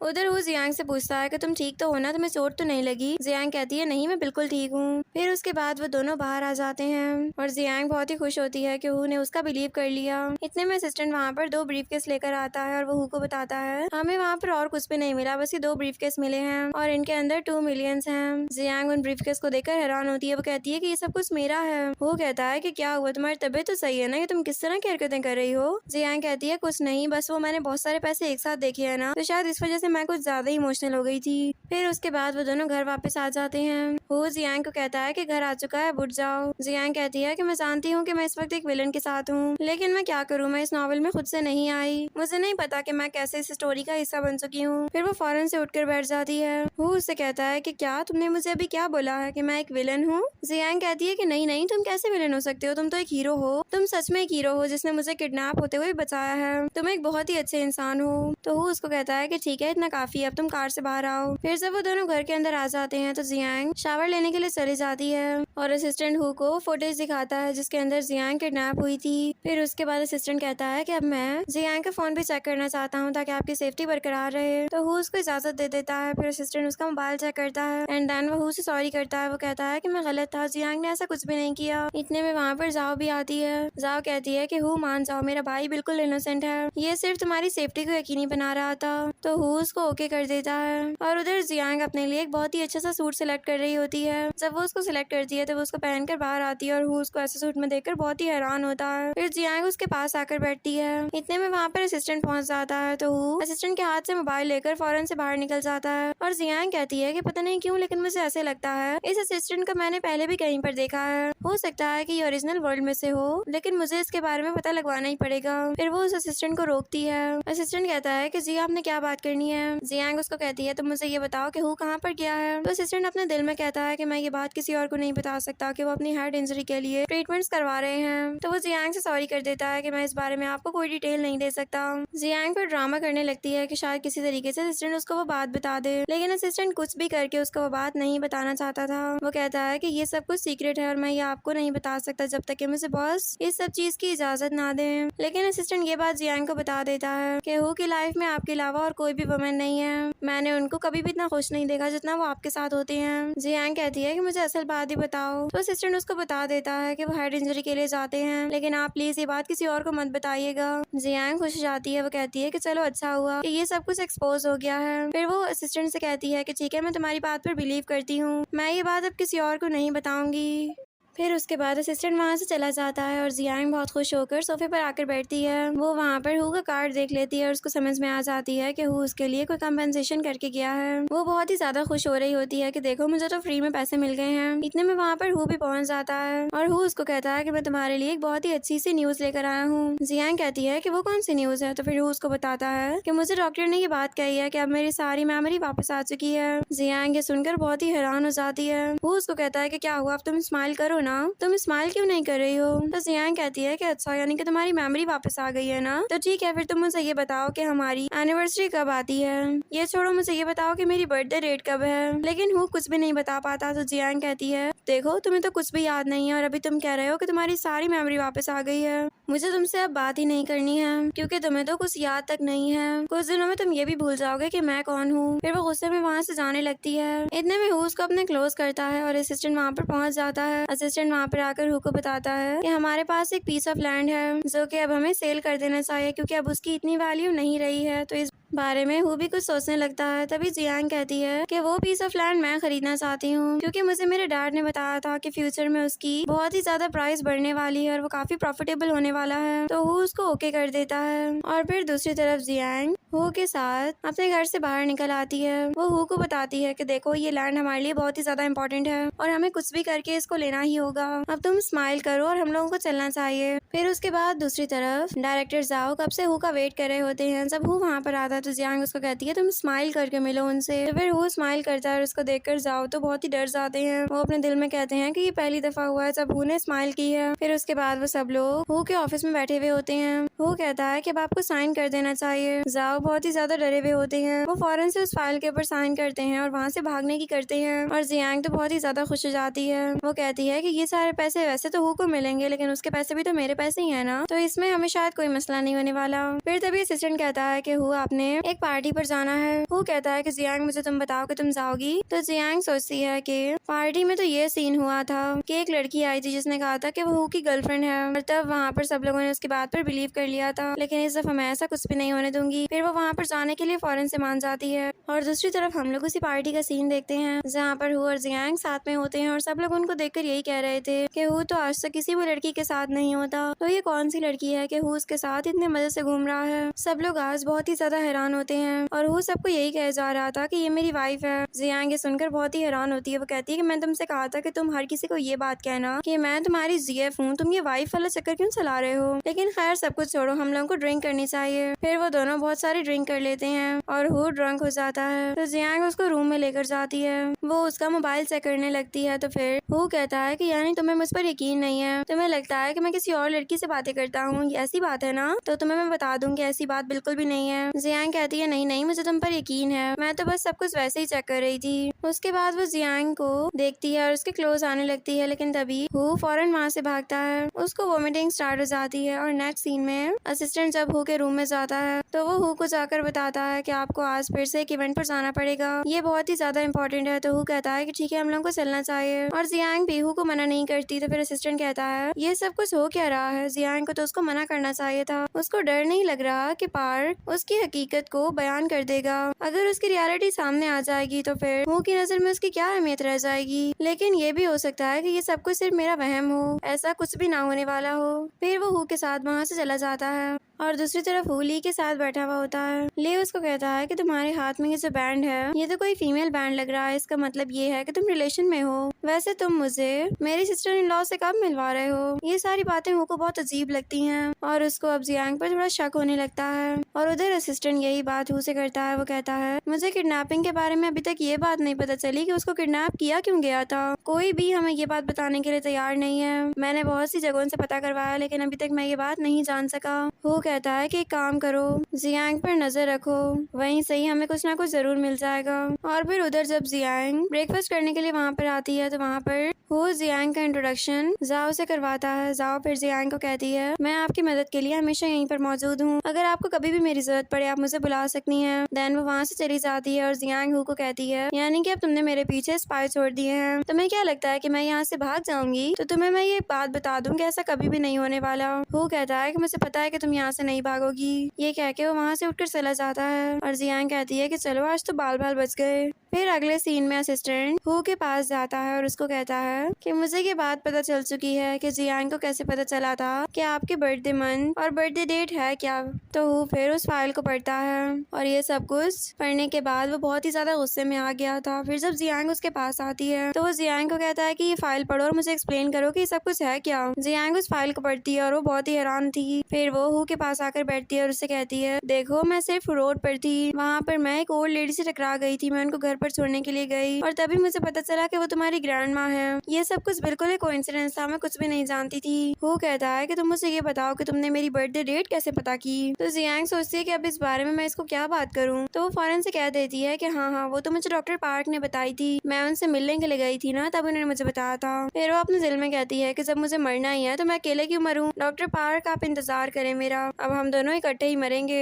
उधर वो जियांग से पूछता है कि तुम ठीक तो हो ना, तुम्हें चोट तो नहीं लगी? जियांग कहती है नहीं मैं बिल्कुल ठीक हूँ। फिर उसके बाद वो दोनों बाहर आ जाते हैं और जियांग बहुत ही खुश होती है कि हु ने उसका बिलीव कर लिया। इतने में असिस्टेंट वहाँ पर 2 ब्रीफकेस लेकर आता है और वो हु को बताता है हमें वहाँ पर और कुछ भी नहीं मिला, बस ये 2 ब्रीफकेस मिले हैं और इनके अंदर 2 मिलियंस हैं। जियांग उन ब्रीफकेस को देखकर हैरान होती है। वो कहती है कि ये सब कुछ मेरा है। वो कहता है कि क्या हुआ, तुम्हारी तबीयत तो सही है ना, कि तुम किस तरह की हरकतें कर रही हो? जियांग कहती है कुछ नहीं, बस वो मैंने बहुत सारे पैसे एक साथ देखे है ना, तो शायद इस वजह से मैं कुछ ज्यादा ही इमोशनल हो गई थी। फिर उसके बाद वो दोनों घर वापस आ जाते हैं। वो जियांग को कहता है कि घर आ चुका है, उठ जाओ। जियांग कहती है कि मैं जानती हूँ कि मैं इस वक्त एक विलन के साथ हूँ, लेकिन मैं क्या करूँ, मैं इस नॉवेल में खुद से नहीं आई, मुझे नहीं पता कि मैं कैसे इस स्टोरी का हिस्सा बन चुकी हूँ। फिर वो फौरन से उठकर बैठ जाती है। वो उससे कहता है कि क्या तुमने मुझे अभी क्या बोला है कि मैं एक विलन हूँ? जियांग कहती है कि नहीं नहीं, तुम कैसे विलन हो सकते हो, तुम तो एक हीरो हो, तुम सच में एक हीरो हो जिसने मुझे किडनैप होते हुए बचाया है, तुम एक बहुत ही अच्छे इंसान हो। तो वो उसको कहता है कि ठीक है, इतना काफी है, अब तुम कार से बाहर आओ। फिर जब वो दोनों घर के अंदर आ जाते हैं तो जियांग शावर लेने के लिए चली जाती है और असिस्टेंट हु को फुटेज दिखाता है जिसके अंदर जियांग किडनैप हुई थी। फिर उसके बाद असिस्टेंट कहता है कि अब मैं जियांग के फोन पे चेक करना चाहता हूँ ताकि आपकी सेफ्टी बरकरार रहे। तो हु उसको इजाजत दे देता है। फिर असिस्टेंट उसका मोबाइल चेक करता है एंड देन वो हु से सॉरी करता है। वो कहता है कि मैं गलत था, जियांग ने ऐसा कुछ भी नहीं किया। इतने में वहाँ पर जाओ भी आती है। जाओ कहती है कि हु मान जाओ, मेरा भाई बिल्कुल इनोसेंट है, ये सिर्फ तुम्हारी सेफ्टी को यकीनी बना रहा था। तो हु उसको ओके कर देता है और उधर जियांग अपने लिए एक बहुत ही अच्छा सा सूट सिलेक्ट कर रही होती है। जब वो उसको सिलेक्ट करती है तो वो उसको पहनकर बाहर आती है और हु उसको ऐसे सूट में देखकर बहुत ही हैरान होता है। फिर जियांग उसके पास आकर बैठती है। इतने में वहाँ पर असिस्टेंट पहुँच जाता है तो हु असिस्टेंट के हाथ से मोबाइल लेकर फौरन से बाहर निकल जाता है और जियांग कहती है कि पता नहीं क्यों लेकिन मुझे ऐसे लगता है इस असिस्टेंट को मैंने पहले भी कहीं पर देखा है। हो सकता है कि ये ओरिजिनल वर्ल्ड में से हो, लेकिन मुझे इसके बारे में पता लगवाना ही पड़ेगा। फिर वो उस असिस्टेंट को रोकती है। असिस्टेंट कहता है कि जी आपने क्या बात करनी है। जियांग उसको कहती है तो मुझे ये बताओ कि हु कहाँ पर गया है। तो असिस्टेंट अपने दिल में कहता है कि मैं ये बात किसी और को नहीं बता सकता कि वो अपनी हेड इंजरी के लिए ट्रीटमेंट्स करवा रहे हैं। तो वो जियांग से सॉरी कर देता है कि मैं इस बारे में आपको कोई डिटेल नहीं दे सकता। जियांग फिर ड्रामा करने लगती है कि शायद किसी तरीके से असिस्टेंट उसको वो बात बता दे, लेकिन असिस्टेंट कुछ भी करके उसको वो बात नहीं बताना चाहता था। वो कहता है कि ये सब कुछ सीक्रेट है और मैं ये आपको नहीं बता सकता जब तक कि मुझे बॉस इस सब चीज की इजाजत ना दे। लेकिन असिस्टेंट ये बात जियांग को बता देता है कि हु की लाइफ में आपके अलावा और कोई भी वुमन नहीं है। मैंने उनको कभी भी इतना खुश नहीं देखा जितना वो आपके साथ होते हैं। जियांग कहती है कि मुझे असल बात ही बताओ। तो असिस्टेंट उसको बता देता है कि वो हेड इंजरी के लिए जाते हैं, लेकिन आप प्लीज ये बात किसी और को मत बताइएगा। जियांग खुश हो जाती है। वो कहती है कि चलो अच्छा हुआ कि ये सब कुछ एक्सपोज हो गया है। फिर वो असिस्टेंट से कहती है कि ठीक है, मैं तुम्हारी बात पर बिलीव करती हूँ, मैं ये बात अब किसी और को नहीं बताऊंगी। फिर उसके बाद असिस्टेंट वहाँ से चला जाता है और जियांग बहुत खुश होकर सोफे पर आकर बैठती है। वो वहाँ पर हु का कार्ड देख लेती है और उसको समझ में आ जाती है कि हु उसके लिए कोई कंपनसेशन करके गया है। वो बहुत ही ज्यादा खुश हो रही होती है कि देखो मुझे तो फ्री में पैसे मिल गए हैं। इतने में वहाँ पर हु भी पहुँच जाता है और हु उसको कहता है कि मैं तुम्हारे लिए एक बहुत ही अच्छी सी न्यूज लेकर आया हूँ। जियांग कहती है कि वो कौन सी न्यूज है। तो फिर हु उसको बताता है कि मुझे डॉक्टर ने ये बात कही है कि अब मेरी सारी मेमोरी वापस आ चुकी है। जियांग ये सुनकर बहुत ही हैरान हो जाती है। हु उसको कहता है कि क्या हुआ, अब तुम स्माइल करो ना, तुम स्माइल क्यों नहीं कर रही हो। तो जियांग कहती है कि अच्छा यानी कि तुम्हारी मेमोरी वापस आ गई है ना, तो ठीक है फिर तुम मुझे ये बताओ कि हमारी एनिवर्सरी कब आती है। ये छोड़ो, मुझे ये बताओ कि मेरी बर्थडे डेट कब है। लेकिन हु कुछ भी नहीं बता पाता। तो जियांग कहती है देखो तुम्हें तो कुछ भी याद नहीं है और अभी तुम कह रहे हो कि तुम्हारी सारी मेमोरी वापस आ गई है। मुझे तुमसे अब बात ही नहीं करनी है क्योंकि तुम्हें तो कुछ याद तक नहीं है। कुछ दिनों में तुम ये भी भूल जाओगे कि मैं कौन हूँ। फिर वो गुस्से में वहाँ से जाने लगती है। इतने में हु उसको अपने क्लोज करता है और असिस्टेंट वहाँ पर पहुँच जाता है। असिस्टेंट वहाँ पर आकर हु को बताता है कि हमारे पास एक पीस ऑफ लैंड है जो कि अब हमें सेल कर देना चाहिए क्योंकि अब उसकी इतनी वैल्यू नहीं रही है। तो इस बारे में हु भी कुछ सोचने लगता है। तभी जियांग कहती है कि वो पीस ऑफ लैंड मैं खरीदना चाहती हूँ क्योंकि मुझे मेरे डैड ने बताया था कि फ्यूचर में उसकी बहुत ही ज्यादा प्राइस बढ़ने वाली है और वो काफी प्रॉफिटेबल होने वाला है। तो हु उसको ओके कर देता है और फिर दूसरी तरफ जियांग हु के साथ अपने घर से बाहर निकल आती है। वो हु को बताती है कि देखो ये लैंड हमारे लिए बहुत ही ज्यादा इम्पोर्टेंट है और हमें कुछ भी करके इसको लेना ही होगा। अब तुम स्माइल करो और हम लोगों को चलना चाहिए। फिर उसके बाद दूसरी तरफ डायरेक्टर जाओ कब से हु का वेट कर रहे होते हैं। जब हु वहाँ पर आता है तो जियांग उसको कहती है तुम स्माइल करके मिलो उनसे। तो फिर हु स्माइल करता है और उसको देखकर जाओ तो बहुत ही डर जाते हैं। वो अपने दिल में कहते हैं कि ये पहली दफा हुआ है जब हु ने स्माइल की है। फिर उसके बाद वो सब लोग हु के ऑफिस में बैठे हुए होते हैं। हु कहता है कि अब आपको साइन कर देना चाहिए। जाओ बहुत ही ज्यादा डरे हुए होते हैं। वो फौरन से उस फाइल के ऊपर साइन करते हैं और वहाँ से भागने की करते हैं और जियांग तो बहुत ही ज्यादा खुश हो जाती है। वो कहती है कि ये सारे पैसे वैसे तो हु को मिलेंगे लेकिन उसके पैसे भी तो मेरे पैसे ही है ना, तो इसमें हमें शायद कोई मसला नहीं होने वाला। फिर तभी असिस्टेंट कहता है कि हु आपने एक पार्टी पर जाना है। हु कहता है कि जियांग मुझे तुम बताओ कि तुम जाओगी। तो जियांग सोचती है कि पार्टी में तो ये सीन हुआ था कि एक लड़की आई थी जिसने कहा था कि वो हु की गर्लफ्रेंड है और तब वहाँ पर सब लोगों ने उसकी बात पर बिलीव कर लिया था, लेकिन इस दफा मैं ऐसा कुछ भी नहीं होने दूंगी। फिर वो वहाँ पर जाने के लिए फौरन से मान जाती है और दूसरी तरफ हम लोग उसी पार्टी का सीन देखते हैं जहाँ पर हु और जियांग साथ में होते हैं और सब लोग उनको देखकर यही कह रहे थे कि हु तो आज तक किसी भी लड़की के साथ नहीं होता, तो ये कौन सी लड़की है कि हु उसके साथ इतने मजे से घूम रहा है। सब लोग आज बहुत ही ज्यादा हैरान होते हैं और हु सबको यही कह जा रहा था कि ये मेरी वाइफ है। जियांग ये सुनकर बहुत ही हैरान होती है। वो कहती है कि मैंने तुमसे कहा था कि तुम हर किसी को ये बात कहना कि मैं तुम्हारी जीएफ हूँ, तुम ये वाइफ वाला चक्कर क्यों चला रहे हो। लेकिन खैर सब कुछ छोड़ो, हम लोगों को ड्रिंक करनी चाहिए। फिर वो दोनों बहुत सारी ड्रिंक कर लेते हैं और हु ड्रंक हो जाता है। तो जियांग उसको रूम में लेकर जाती है। वो उसका मोबाइल चेक करने लगती है। तो फिर हु कहता है कि यानी तुम्हें मुझ पर यकीन नहीं है, तुम्हें लगता है कि मैं किसी और लड़की से बातें करता हूँ, ये ऐसी बात है ना, तो तुम्हें मैं बता दूं कि ऐसी बात बिल्कुल भी नहीं है। जियांग जियांग कहती है नहीं नहीं मुझे तुम पर यकीन है, मैं तो बस सब कुछ वैसे ही चेक कर रही थी। उसके बाद वो जियांग को देखती है और उसके क्लोज आने लगती है, लेकिन तभी हु फौरन वहाँ से भागता है। उसको वोमिटिंग स्टार्ट हो जाती है और नेक्स्ट सीन में असिस्टेंट जब हु के रूम में जाता है तो वो हु को जाकर बताता है कि आपको आज फिर से एक इवेंट पर जाना पड़ेगा, ये बहुत ही ज्यादा इंपॉर्टेंट है। तो हु कहता है कि ठीक है हम लोग को चलना चाहिए और जियांग भी हु को मना नहीं करती। तो फिर असिस्टेंट कहता है ये सब कुछ हो क्या रहा है, जियांग को तो उसको मना करना चाहिए था। उसको डर नहीं लग रहा कि पार्क उसकी हकीकत को बयान कर देगा, अगर उसकी रियलिटी सामने आ जाएगी तो फिर हु की नजर में उसकी क्या अहमियत रह जाएगी। लेकिन ये भी हो सकता है कि ये सब कुछ सिर्फ मेरा वहम हो, ऐसा कुछ भी ना होने वाला हो। फिर वो हु के साथ वहाँ से चला जाता है और दूसरी तरफ हु ली के साथ बैठा हुआ होता है। ली उसको कहता है कि तुम्हारे हाथ में ये जो बैंड है ये तो कोई फीमेल बैंड लग रहा है, इसका मतलब ये है कि तुम रिलेशन में हो। वैसे तुम मुझे मेरी सिस्टर इन लॉ से कब मिलवा रहे हो। ये सारी बातें हु को बहुत अजीब लगती हैं और उसको अब जियांग पर थोड़ा शक होने लगता है। और उधर असिस्टेंट यही बात हु से करता है। वो कहता है मुझे किडनैपिंग के बारे में अभी तक ये बात नहीं पता चली कि उसको किडनैप किया क्यों गया था। कोई भी हमें ये बात बताने के लिए तैयार नहीं है। मैंने बहुत सी जगहों से पता करवाया लेकिन अभी तक मैं ये बात नहीं जान सका। हु कहता है कि एक काम करो, जियांग पर नजर रखो, वहीं सही हमें कुछ ना कुछ जरूर मिल जाएगा। और फिर उधर जब जियांग ब्रेकफास्ट करने के लिए वहाँ पर आती है तो वहाँ पर हु जियांग का इंट्रोडक्शन जाओ से करवाता है। जाओ फिर जियांग को कहती है मैं आपकी मदद के लिए हमेशा यहीं पर मौजूद हूँ, अगर आपको कभी भी मेरी जरूरत पड़े आप मुझे बुला सकती हैं। देन वो वहाँ से चली जाती है और जियांग हु को कहती है यानी कि अब तुमने मेरे पीछे स्पाई छोड़ दिए हैं, तुम्हें क्या लगता है कि मैं यहाँ से भाग जाऊंगी। तो तुम्हें मैं ये बात बता दूं कि ऐसा कभी भी नहीं होने वाला। हु कहता है कि मुझे पता है कि तुम यहाँ से नहीं भागोगी। ये कह के वो वहाँ से उठकर चला जाता है और जियांग कहती है कि चलो आज तो बाल बाल बच गए। फिर अगले सीन में असिस्टेंट हु के पास जाता है और उसको कहता है कि मुझे ये बात पता चल चुकी है कि जियांग को कैसे पता चला था कि आपके बर्थडे मंथ और बर्थडे डेट है क्या। तो हु फिर उस फाइल को पढ़ता है और ये सब कुछ पढ़ने के बाद वो बहुत ही ज्यादा गुस्से में आ गया था। फिर जब जियांग उसके पास आती है तो वो जियांग को कहता है कि ये फाइल पढ़ो और मुझे एक्सप्लेन करो कि ये सब कुछ है क्या। जियांग उस फाइल को पढ़ती है और वो बहुत ही हैरान थी। फिर वो हु के पास आकर बैठती है और उससे कहती है देखो मैं सिर्फ रोड पर थी, वहाँ पर मैं एक ओल्ड लेडी से टकरा गई थी, मैं उनको घर पर छोड़ने के लिए गई और तभी मुझे पता चला कि वो तुम्हारी ग्रैंड माँ है। ये सब कुछ बिल्कुल ही कोइंसिडेंस था, मैं कुछ भी नहीं जानती थी। हु कहता है कि तुम मुझे ये बताओ कि तुमने मेरी बर्थडे डेट कैसे पता की। तो जियांग सोचती है कि अब इस बारे में मैं इसको क्या बात करूँ। तो वो फौरन से कह देती है कि हाँ वो तो मुझे डॉक्टर पार्क ने बताई थी, मैं उनसे मिलने के लिए गई थी ना तब उन्होंने मुझे बताया था। फिर वो अपने दिल में कहती है कि जब मुझे मरना ही है तो मैं अकेले क्यों मरूं, डॉक्टर पार्क आप इंतजार करें मेरा, अब हम दोनों इकट्ठे ही मरेंगे।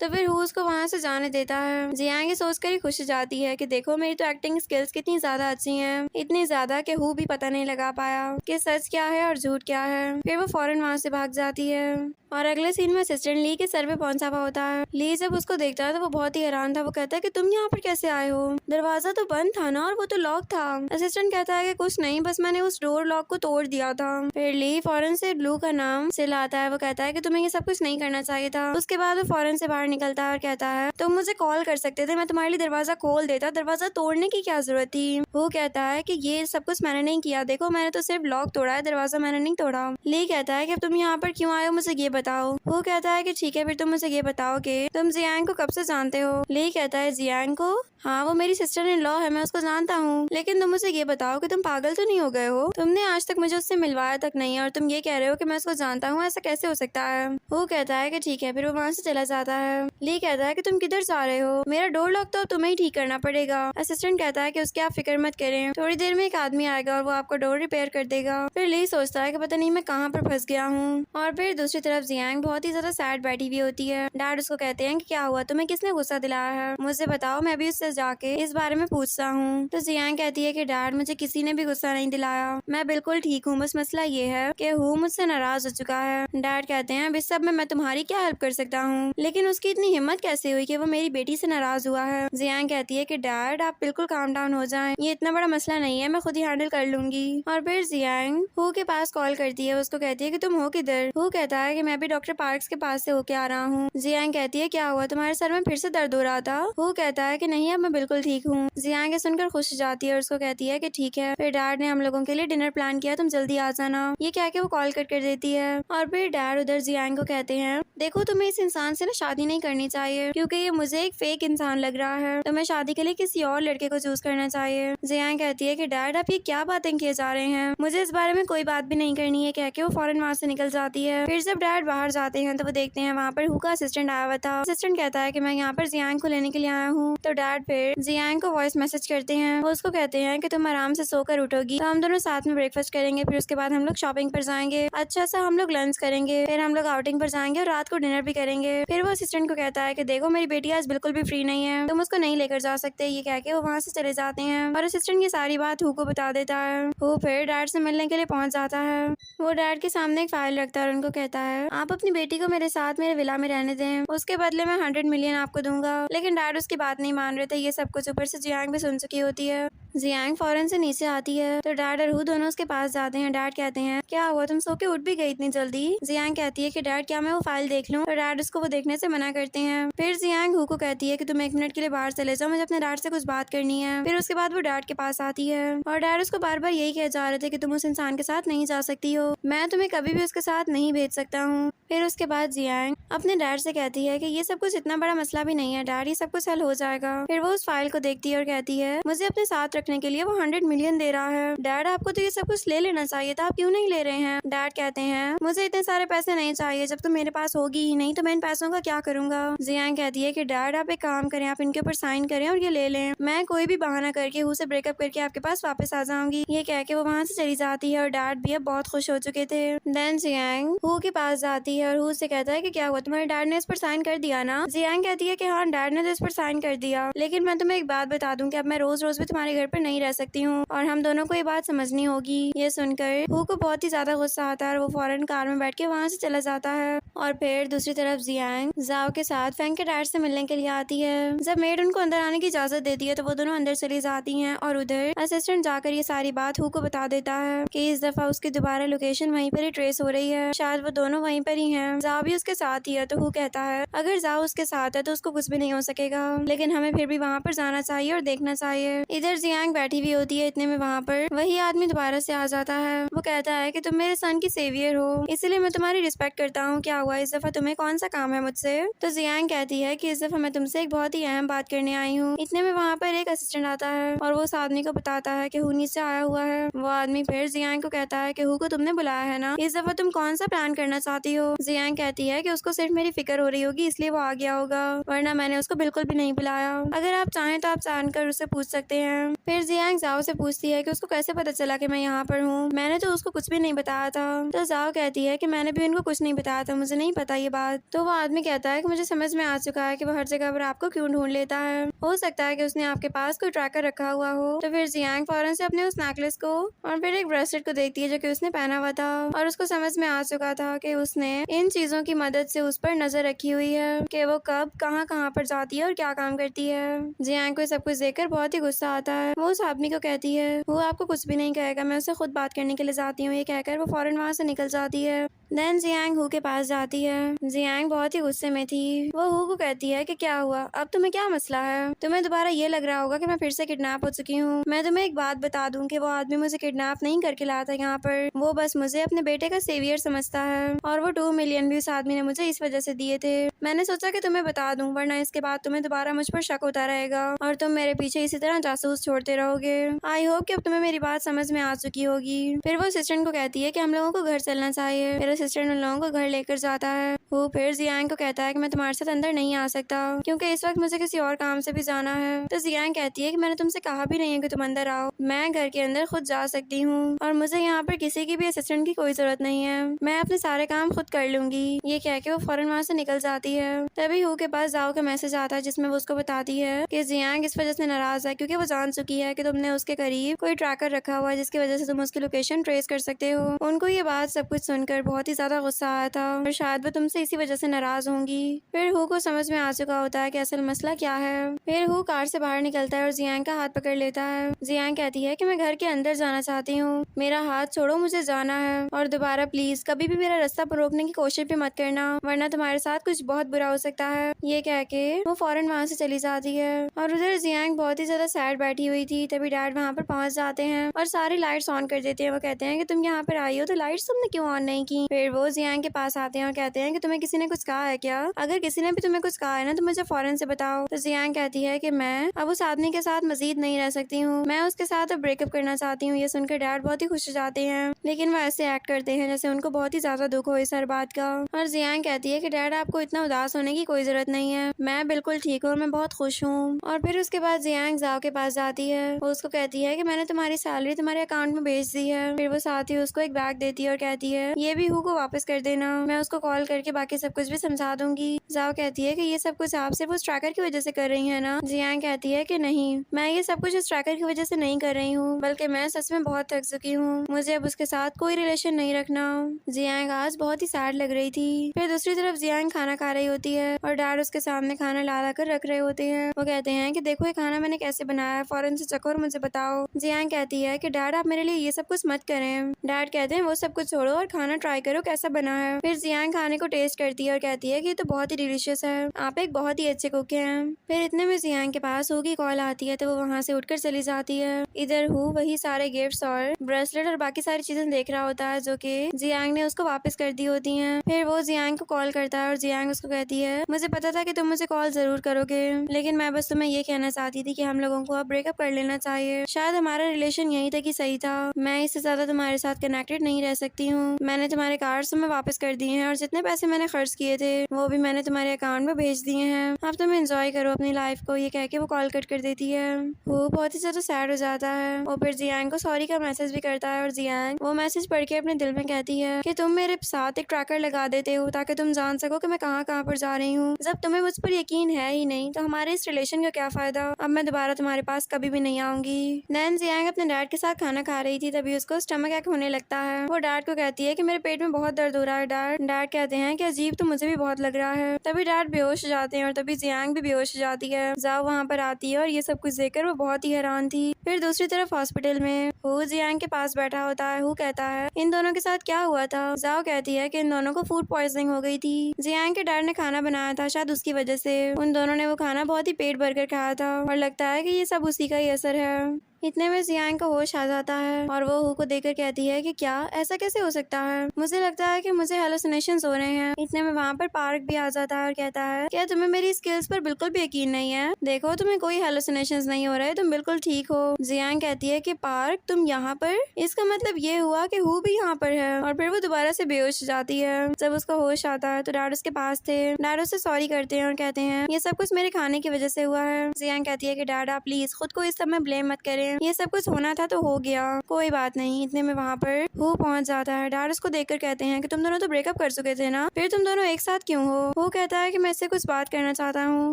तो फिर हु उसको वहाँ से जाने देता है। जियांग ये सोचकर ही खुश हो जाती है कि देखो मेरी तो एक्टिंग स्किल्स कितनी ज्यादा अच्छी हैं, इतनी ज्यादा कि हु भी पता नहीं लगा पाया कि सच क्या है और झूठ क्या है। फिर वो फौरन वहाँ से भाग जाती है और अगले सीन में असिस्टेंट ली के सर पे पहुंचा हुआ होता है। ली जब उसको देखता है तो वो बहुत ही हैरान था। वो कहता है कि तुम यहाँ पर कैसे आए हो, दरवाजा तो बंद था ना और वो तो लॉक था। असिस्टेंट कहता है कि कुछ नहीं, बस मैंने उस डोर लॉक को तोड़ दिया था। फिर ली फौरन से ब्लू का नाम सिलाता है। वो कहता है कि तुम्हें ये सब कुछ नहीं करना चाहिए था। उसके बाद वो फौरन से बाहर निकलता है और कहता है तुम मुझे कॉल कर सकते थे, मैं तुम्हारे लिए दरवाजा खोल देता, दरवाजा तोड़ने की क्या जरूरत थी। वो कहता है कि ये सब कुछ मैंने नहीं किया, देखो मैंने तो सिर्फ लॉक तोड़ा है, दरवाजा मैंने नहीं तोड़ा। ली कहता है कि तुम यहाँ पर क्यों आए हो मुझे ये बताओ। वो कहता है कि ठीक है फिर तुम मुझे ये बताओ कि तुम जियांग को कब से जानते हो। ली कहता है जियांग को, हाँ वो मेरी सिस्टर इन लॉ है, मैं उसको जानता हूँ, लेकिन तुम मुझे ये बताओ कि तुम पागल तो नहीं हो गए हो, तुमने आज तक मुझे उससे मिलवाया तक नहीं है और तुम ये कह रहे हो कि मैं उसको जानता हूँ, ऐसा कैसे हो सकता है। वो कहता है कि ठीक है, फिर वो वहाँ से चला जाता है। ली कहता है कि तुम किधर जा रहे हो, मेरा डोर लॉक तो तुम्हें ही ठीक करना पड़ेगा। असिस्टेंट कहता है कि उसकी आप फिक्र मत करें, थोड़ी देर में एक आदमी आएगा और वो आपको डोर रिपेयर कर देगा। फिर ली सोचता है कि पता नहीं मैं कहाँ पर फंस गया हूँ। और फिर दूसरी तरफ जियांग बहुत ही ज्यादा सैड बैठी हुई होती है। डैड उसको कहते हैं कि क्या हुआ, तुम्हें किसने गुस्सा दिलाया है, मुझे बताओ, मैं भी उससे जाके इस बारे में पूछता हूँ। तो जियांग कहती है कि डैड मुझे किसी ने भी गुस्सा नहीं दिलाया, मैं बिल्कुल ठीक हूँ, बस मसला ये है कि हु मुझसे नाराज हो चुका है। डैड कहते हैं अब इस सब में मैं तुम्हारी क्या हेल्प कर सकता हूँ, लेकिन उसकी इतनी हिम्मत कैसे हुई कि वो मेरी बेटी से नाराज हुआ है। जियांग कहती है कि डैड आप बिल्कुल काम डाउन हो जाएं, ये इतना बड़ा मसला नहीं है, मैं खुद ही हैंडल कर लूंगी। और फिर जियांग हु के पास कॉल करती है, उसको कहती है कि तुम हो किधर। हु कहता है कि मैं भी डॉक्टर पार्क्स के पास से होके आ रहा हूँ। जियांग कहती है क्या हुआ, तुम्हारे सर में फिर से दर्द हो रहा था। हु कहता है कि नहीं अब मैं बिल्कुल ठीक हूँ। जियांग सुनकर खुश हो जाती है और उसको कहती है कि ठीक है, फिर डैड ने हम लोगों के लिए डिनर प्लान किया, तुम जल्दी आ जाना। ये कह के वो कॉल कट कर देती है। और फिर डैड उधर जियांग को कहते हैं देखो तुम्हें इस इंसान से ना शादी नहीं करनी चाहिए, क्योंकि ये मुझे एक फेक इंसान लग रहा है, तुम्हें शादी के लिए किसी और लड़के को चूज करना चाहिए। जियांग कहती है कि डैड आप ये क्या बातें किए जा रहे हैं, मुझे इस बारे में कोई बात भी नहीं करनी है, कह के वो फौरन वहाँ से निकल जाती है। फिर जब डैड बाहर जाते हैं तो वो देखते हैं वहाँ पर हु का असिस्टेंट आया हुआ था। असिस्टेंट कहता है कि मैं यहाँ पर जियांग को लेने के लिए आया हूँ। तो डैड फिर जियांग को वॉइस मैसेज करते हैं। वो उसको कहते हैं कि तुम आराम से सोकर उठोगी तो हम दोनों साथ में ब्रेकफास्ट करेंगे, फिर उसके बाद हम लोग शॉपिंग पर जाएंगे, अच्छा सा हम लोग लंच करेंगे, फिर हम लोग आउटिंग पर जाएंगे और रात को डिनर भी करेंगे। फिर वो असिस्टेंट को कहता है कि देखो मेरी बेटी आज बिल्कुल भी फ्री नहीं है, तुम उसको नहीं लेकर जा सकते। ये कह के वो वहाँ से चले जाते हैं और असिस्टेंट ये सारी बात हु को बता देता है। वो फिर डैड से मिलने के लिए पहुंच जाता है। वो डैड के सामने एक फाइल रखता है और उनको कहता है आप अपनी बेटी को मेरे साथ मेरे विला में रहने दें, उसके बदले मैं 100 मिलियन आपको दूंगा। लेकिन डैड उसकी बात नहीं मान रहे थे। ये सब कुछ ऊपर से जियांग भी सुन चुकी होती है। जियांग फौरन से नीचे आती है तो डैड और हु दोनों उसके पास जाते हैं। डैड कहते हैं क्या हुआ, तुम सो के उठ भी गई इतनी जल्दी? जियांग कहती है कि डैड क्या मैं वो फाइल देख लूं? तो डैड उसको वो देखने से मना करते हैं। फिर जियांग हु को कहती है कि तुम 1 मिनट के लिए बाहर चले जाओ, मुझे अपने डैड से कुछ बात करनी है। फिर उसके बाद वो डैड के पास आती है और डैड उसको बार बार यही कह जा रहे थे कि तुम उस इंसान के साथ नहीं जा सकती हो, मैं तुम्हें कभी भी उसके साथ नहीं भेज सकता हूँ। फिर उसके बाद जियांग अपने डैड से कहती है कि ये सब कुछ इतना बड़ा मसला भी नहीं है डैड, ये सब कुछ हल हो जाएगा। फिर वो उस फाइल को देखती है और कहती है मुझे अपने साथ रखने के लिए वो 100 मिलियन दे रहा है। डैड आपको तो ये सब कुछ ले लेना चाहिए था, आप क्यों नहीं ले रहे हैं? डैड कहते हैं मुझे इतने सारे पैसे नहीं चाहिए, जब तो मेरे पास होगी ही नहीं तो मैं इन पैसों का क्या करूंगा। जियांग कहती है कि डैड आप एक काम करें, आप इनके ऊपर साइन करें और ये ले लें, मैं कोई भी बहाना करके हु से ब्रेकअप करके आपके पास वापस आ जाऊंगी। ये कह के वो वहाँ से चली जाती है और डैड भी अब बहुत खुश हो चुके थे। देन जियांग हु के पास जाती है और हु से कहता है कि क्या हुआ, तुम्हारे डैड ने इस पर साइन कर दिया ना? जियांग कहती है कि हाँ डैड ने तो इस पर साइन कर दिया, लेकिन मैं तुम्हें एक बात बता दूं कि अब मैं रोज रोज भी तुम्हारे घर पर नहीं रह सकती हूँ और हम दोनों को ये बात समझनी होगी। ये सुनकर हु को बहुत ही ज्यादा गुस्सा आता है और वो फौरन कार में बैठ के वहाँ से चला जाता है। और फिर दूसरी तरफ जियांग जाओ के साथ फैंग के डैड से मिलने के लिए आती है। जब मेड उनको अंदर आने की इजाजत देती है तो वो दोनों अंदर चली जाती हैं और उधर असिस्टेंट जाकर ये सारी बात हु को बता देता है कि इस दफा उसकी दोबारा लोकेशन वहीं पर ही ट्रेस हो रही है, शायद वो दोनों वहीं पर ही हैं। जाओ भी उसके साथ ही है तो हु कहता है अगर जाओ उसके साथ है तो उसको कुछ भी नहीं हो सकेगा, लेकिन हमें फिर भी वहाँ पर जाना चाहिए और देखना चाहिए। इधर जियांग बैठी हुई होती है, इतने में वहाँ पर वही आदमी दोबारा से आ जाता है। वो कहता है कि तुम मेरे सन की सेवियर हो, इसीलिए मैं तुम्हारी रिस्पेक्ट करता हूँ। क्या हुआ, इस दफा तुम्हें कौन सा काम है मुझसे? तो जियांग कहती है कि इस दफा मैं तुमसे एक बहुत ही अहम बात करने आई हूँ। इतने में वहाँ पर एक असिस्टेंट आता है और वो उस आदमी को बताता है कि हु नीचे आया हुआ है। वो आदमी फिर जियांग को कहता है कि हु को तुमने बुलाया है ना, इस दफा तुम कौन सा प्लान करना चाहती हो? जियांग कहती है कि उसको सिर्फ मेरी फिक्र हो रही होगी इसलिए वो आ गया होगा, वरना मैंने उसको बिल्कुल भी नहीं बुलाया। अगर आप चाहें तो आप जानकर उससे पूछ सकते हैं। फिर जियांग जाओ से पूछती है कि उसको कैसे पता चला कि मैं यहाँ पर हूँ, मैंने तो उसको कुछ भी नहीं बताया था। तो जाओ कहती है कि मैंने भी उनको कुछ नहीं बताया था, मुझे नहीं पता ये बात। तो वो आदमी कहता है कि मुझे समझ में आ चुका है कि वो हर जगह पर आपको क्यों ढूंढ लेता है, हो सकता है कि उसने आपके पास कोई ट्रैकर रखा हुआ हो। तो फिर जियांग फौरन से अपने उस नेकलेस को और फिर एक ब्रेसलेट को देखती है जो कि उसने पहना हुआ था और उसको समझ में आ चुका था कि उसने इन चीजों की मदद से उस पर नजर रखी हुई है कि वो कब कहाँ पर जाती है और क्या काम करती है। जियांग को सब कुछ देखकर बहुत ही गुस्सा आता है। वो उस आदमी को कहती है वो आपको कुछ भी नहीं कहेगा, मैं उससे खुद बात करने के लिए जाती हूँ। ये कहकर वो फौरन वहाँ से निकल जाती है। देन जियांग हु के पास जाती है। जियांग बहुत ही गुस्से में थी। वो हु को कहती है कि क्या हुआ, अब तुम्हें क्या मसला है? तुम्हें दोबारा ये लग रहा होगा कि मैं फिर से किडनैप हो चुकी हूँ। मैं तुम्हें एक बात बता दूं कि वो आदमी मुझे किडनैप नहीं करके लाया था यहाँ पर, वो बस मुझे अपने बेटे का सेवियर समझता है और वो 2 मिलियन भी उस आदमी ने मुझे इस वजह से दिए थे। मैंने सोचा कि तुम्हें बता दूं, वरना इसके बाद तुम्हें दोबारा मुझ पर शक होता रहेगा और तुम मेरे पीछे इसी तरह जासूस छोड़ते रहोगे। आई होप कि अब तुम्हें मेरी बात समझ में आ चुकी होगी। फिर वो असिस्टेंट को कहती है कि हम लोगों को घर चलना चाहिए। फिर असिस्टेंट उन लोगों को घर लेकर जाता है। वो फिर जियांग को कहता है कि मैं तुम्हारे साथ अंदर नहीं आ सकता क्योंकि इस वक्त मुझे किसी और काम से भी जाना है। तो जियांग कहती है कि मैंने तुमसे कहा भी नहीं है कि तुम अंदर आओ, मैं घर के अंदर खुद जा सकती हूँ और मुझे यहाँ पर किसी की भी असिस्टेंट की कोई जरूरत नहीं है, मैं अपने सारे काम खुद कर लूंगी। ये कह के वो फौरन वहाँ से निकल जाती है। तभी हु के पास जाओ का मैसेज आता है जिसमें वो उसको बताती है कि जियांग इस वजह से नाराज है क्योंकि वो जान चुकी है कि तुमने उसके करीब कोई ट्रैकर रखा हुआ है जिसकी वजह से तुम उसकी लोकेशन ट्रेस कर सकते हो। उनको ये बात सब कुछ सुनकर बहुत ही ज्यादा गुस्सा आया था और शायद वो तुमसे इसी वजह से नाराज होंगी। फिर हु को समझ में आ चुका होता है कि असल मसला क्या है। फिर हु कार से बाहर निकलता है और जियांग का हाथ पकड़ लेता है। जियांग कहती है कि मैं घर के अंदर जाना चाहती हूँ, मेरा हाथ छोड़ो, मुझे जाना है और दोबारा प्लीज कभी भी मेरा रास्ता रोकने की कोशिश भी मत करना, वरना तुम्हारे साथ कुछ बहुत बुरा हो सकता है। ये कह के वो फौरन वहाँ से चली जाती है और उधर जियांग बहुत ही ज्यादा सैड बैठी हुई थी। तभी डैड वहाँ पर पहुँच जाते हैं और सारी लाइट्स ऑन कर देते हैं। वो कहते हैं कि तुम यहाँ पर आई हो तो लाइट्स तुमने क्यों ऑन नहीं की? फिर वो जियांग के पास आते हैं और कहते हैं कि तुम्हें तुम्हें किसी ने कुछ कहा है क्या? अगर किसी ने भी तुम्हें कुछ कहा है ना तो मुझे फौरन से बताओ। तो जियांग कहती है कि मैं अब उस आदमी के साथ मजीद नहीं रह सकती हूँ, मैं उसके साथ अब ब्रेकअप करना चाहती हूँ। ये सुनकर डैड बहुत ही खुश हो जाते हैं, लेकिन वो ऐसे एक्ट करते हैं जैसे उनको बहुत ही ज्यादा दुख हो इस हर बात का। और जियांग कहती है कि डैड आपको इतना उदास होने की कोई जरूरत नहीं है, मैं बिल्कुल ठीक हूँ, मैं बहुत खुश हूँ। और फिर उसके बाद जियांग जाओ के पास जाती है। वो उसको कहती है कि मैंने तुम्हारी सैलरी तुम्हारे अकाउंट में भेज दी है। फिर वो साथ ही उसको एक बैग देती है और कहती है ये भी हु को वापस कर देना, मैं उसको कॉल करके बाकी सब कुछ भी समझा दूंगी। जाओ कहती है कि ये सब कुछ आप सिर्फ उस ट्रैकर की वजह से कर रही है ना? जियांग कहती है कि नहीं, मैं ये सब कुछ उस ट्रैकर की वजह से नहीं कर रही हूँ, बल्कि मैं सच में बहुत थक चुकी हूँ, मुझे अब उसके साथ कोई रिलेशन नहीं रखना। जियांग आज बहुत ही सैड लग रही थी। फिर दूसरी तरफ जियांग खाना खा रही होती है और डैड उसके सामने खाना ला कर रख रहे होते हैं। वो कहते हैं कि देखो ये खाना मैंने कैसे बनाया है, फौरन से चखो और मुझे बताओ। जियांग कहती है कि डैड आप मेरे लिए ये सब कुछ मत करें। डैड कहते हैं वो सब कुछ छोड़ो और खाना ट्राई करो कैसा बना है। फिर जियांग खाने को टेस्ट करती है और कहती है कि ये तो बहुत ही डिलीशियस है, आप एक बहुत ही अच्छे कुक हैं। फिर इतने में जियांग के पास हु की कॉल आती है तो वो वहाँ से उठकर चली जाती है। इधर हु वही सारे गिफ्ट्स और ब्रेसलेट और बाकी सारी चीजें देख रहा होता है जो कि जियांग ने उसको वापस कर दी होती हैं। फिर वो जियांग को कॉल करता है और जियांग उसको कहती है मुझे पता था कि तुम मुझे कॉल जरूर करोगे, लेकिन मैं बस तुम्हें ये कहना चाहती थी कि हम लोगों को अब ब्रेकअप कर लेना चाहिए, शायद हमारा रिलेशन यहीं तक ही सही था, मैं इससे ज्यादा तुम्हारे साथ कनेक्टेड नहीं रह सकती हूँ। मैंने तुम्हारे कार्ड तुम्हें वापस कर दिए हैं और जितने पैसे मैंने खर्च किए थे वो भी मैंने तुम्हारे अकाउंट में भेज दिए हैं, अब तुम एंजॉय करो अपनी लाइफ को। ये कह के वो कॉल कट कर देती है। वो बहुत ही ज्यादा सैड हो जाता है और फिर जियांग को सॉरी का मैसेज भी करता है और जियांग वो मैसेज पढ़ के अपने दिल में कहती है कि तुम मेरे साथ एक ट्रैकर लगा देते हो ताकि तुम जान सको कि मैं कहाँ कहाँ पर जा रही हूँ। जब तुम्हें मुझ पर यकीन है ही नहीं तो हमारे इस रिलेशन का क्या फायदा, अब मैं दोबारा तुम्हारे पास कभी भी नहीं आऊंगी। देन जियांग अपने डैड के साथ खाना खा रही थी, तभी उसको स्टमक अटैक होने लगता है। वो डैड को कहती है कि मेरे पेट में बहुत दर्द हो रहा है डैड। डैड कहते हैं कि अजीब तो मुझे भी बहुत लग रहा है। तभी डैड बेहोश हो जाते हैं और तभी जियांग भी बेहोश हो जाती है। जाओ वहाँ पर आती है और ये सब कुछ देखकर वो बहुत ही हैरान थी। फिर दूसरी तरफ हॉस्पिटल में हु जियांग के पास बैठा होता है। हु कहता है इन दोनों के साथ क्या हुआ था? जाओ कहती है कि इन दोनों को फूड पॉइजनिंग हो गई थी। जियांग के डैड ने खाना बनाया था, शायद उसकी वजह से उन दोनों ने वो खाना बहुत ही पेट भर कर खाया था और लगता है कि ये सब उसी का ही असर है। इतने में जियांग को होश आ जाता है और वो हु को देखकर कहती है कि क्या ऐसा कैसे हो सकता है, मुझे लगता है कि मुझे हेलुसिनेशंस हो रहे हैं। इतने में वहाँ पर पार्क भी आ जाता है और कहता है क्या तुम्हें मेरी स्किल्स पर बिल्कुल भी यकीन नहीं है? देखो तुम्हें कोई हेलुसिनेशंस नहीं हो रहे, तुम बिल्कुल ठीक हो। जियांग कहती है कि पार्क तुम यहाँ पर, इसका मतलब ये हुआ कि हु भी यहाँ पर है। और फिर वो दोबारा से बेहोश हो जाती है। जब उसका होश आता है तो डैड उसके पास थे। डैड उससे सॉरी करते हैं और कहते हैं ये सब कुछ मेरे खाने की वजह से हुआ है। जियांग कहती है कि डैड आप प्लीज खुद को इस सब में ब्लेम मत करें, ये सब कुछ होना था तो हो गया, कोई बात नहीं। इतने में वहाँ पर हु पहुँच जाता है। डैड उसको देखकर कहते हैं कि तुम दोनों तो ब्रेकअप कर चुके थे ना, फिर तुम दोनों एक साथ क्यों हो? वो कहता है कि मैं इससे कुछ बात करना चाहता हूँ।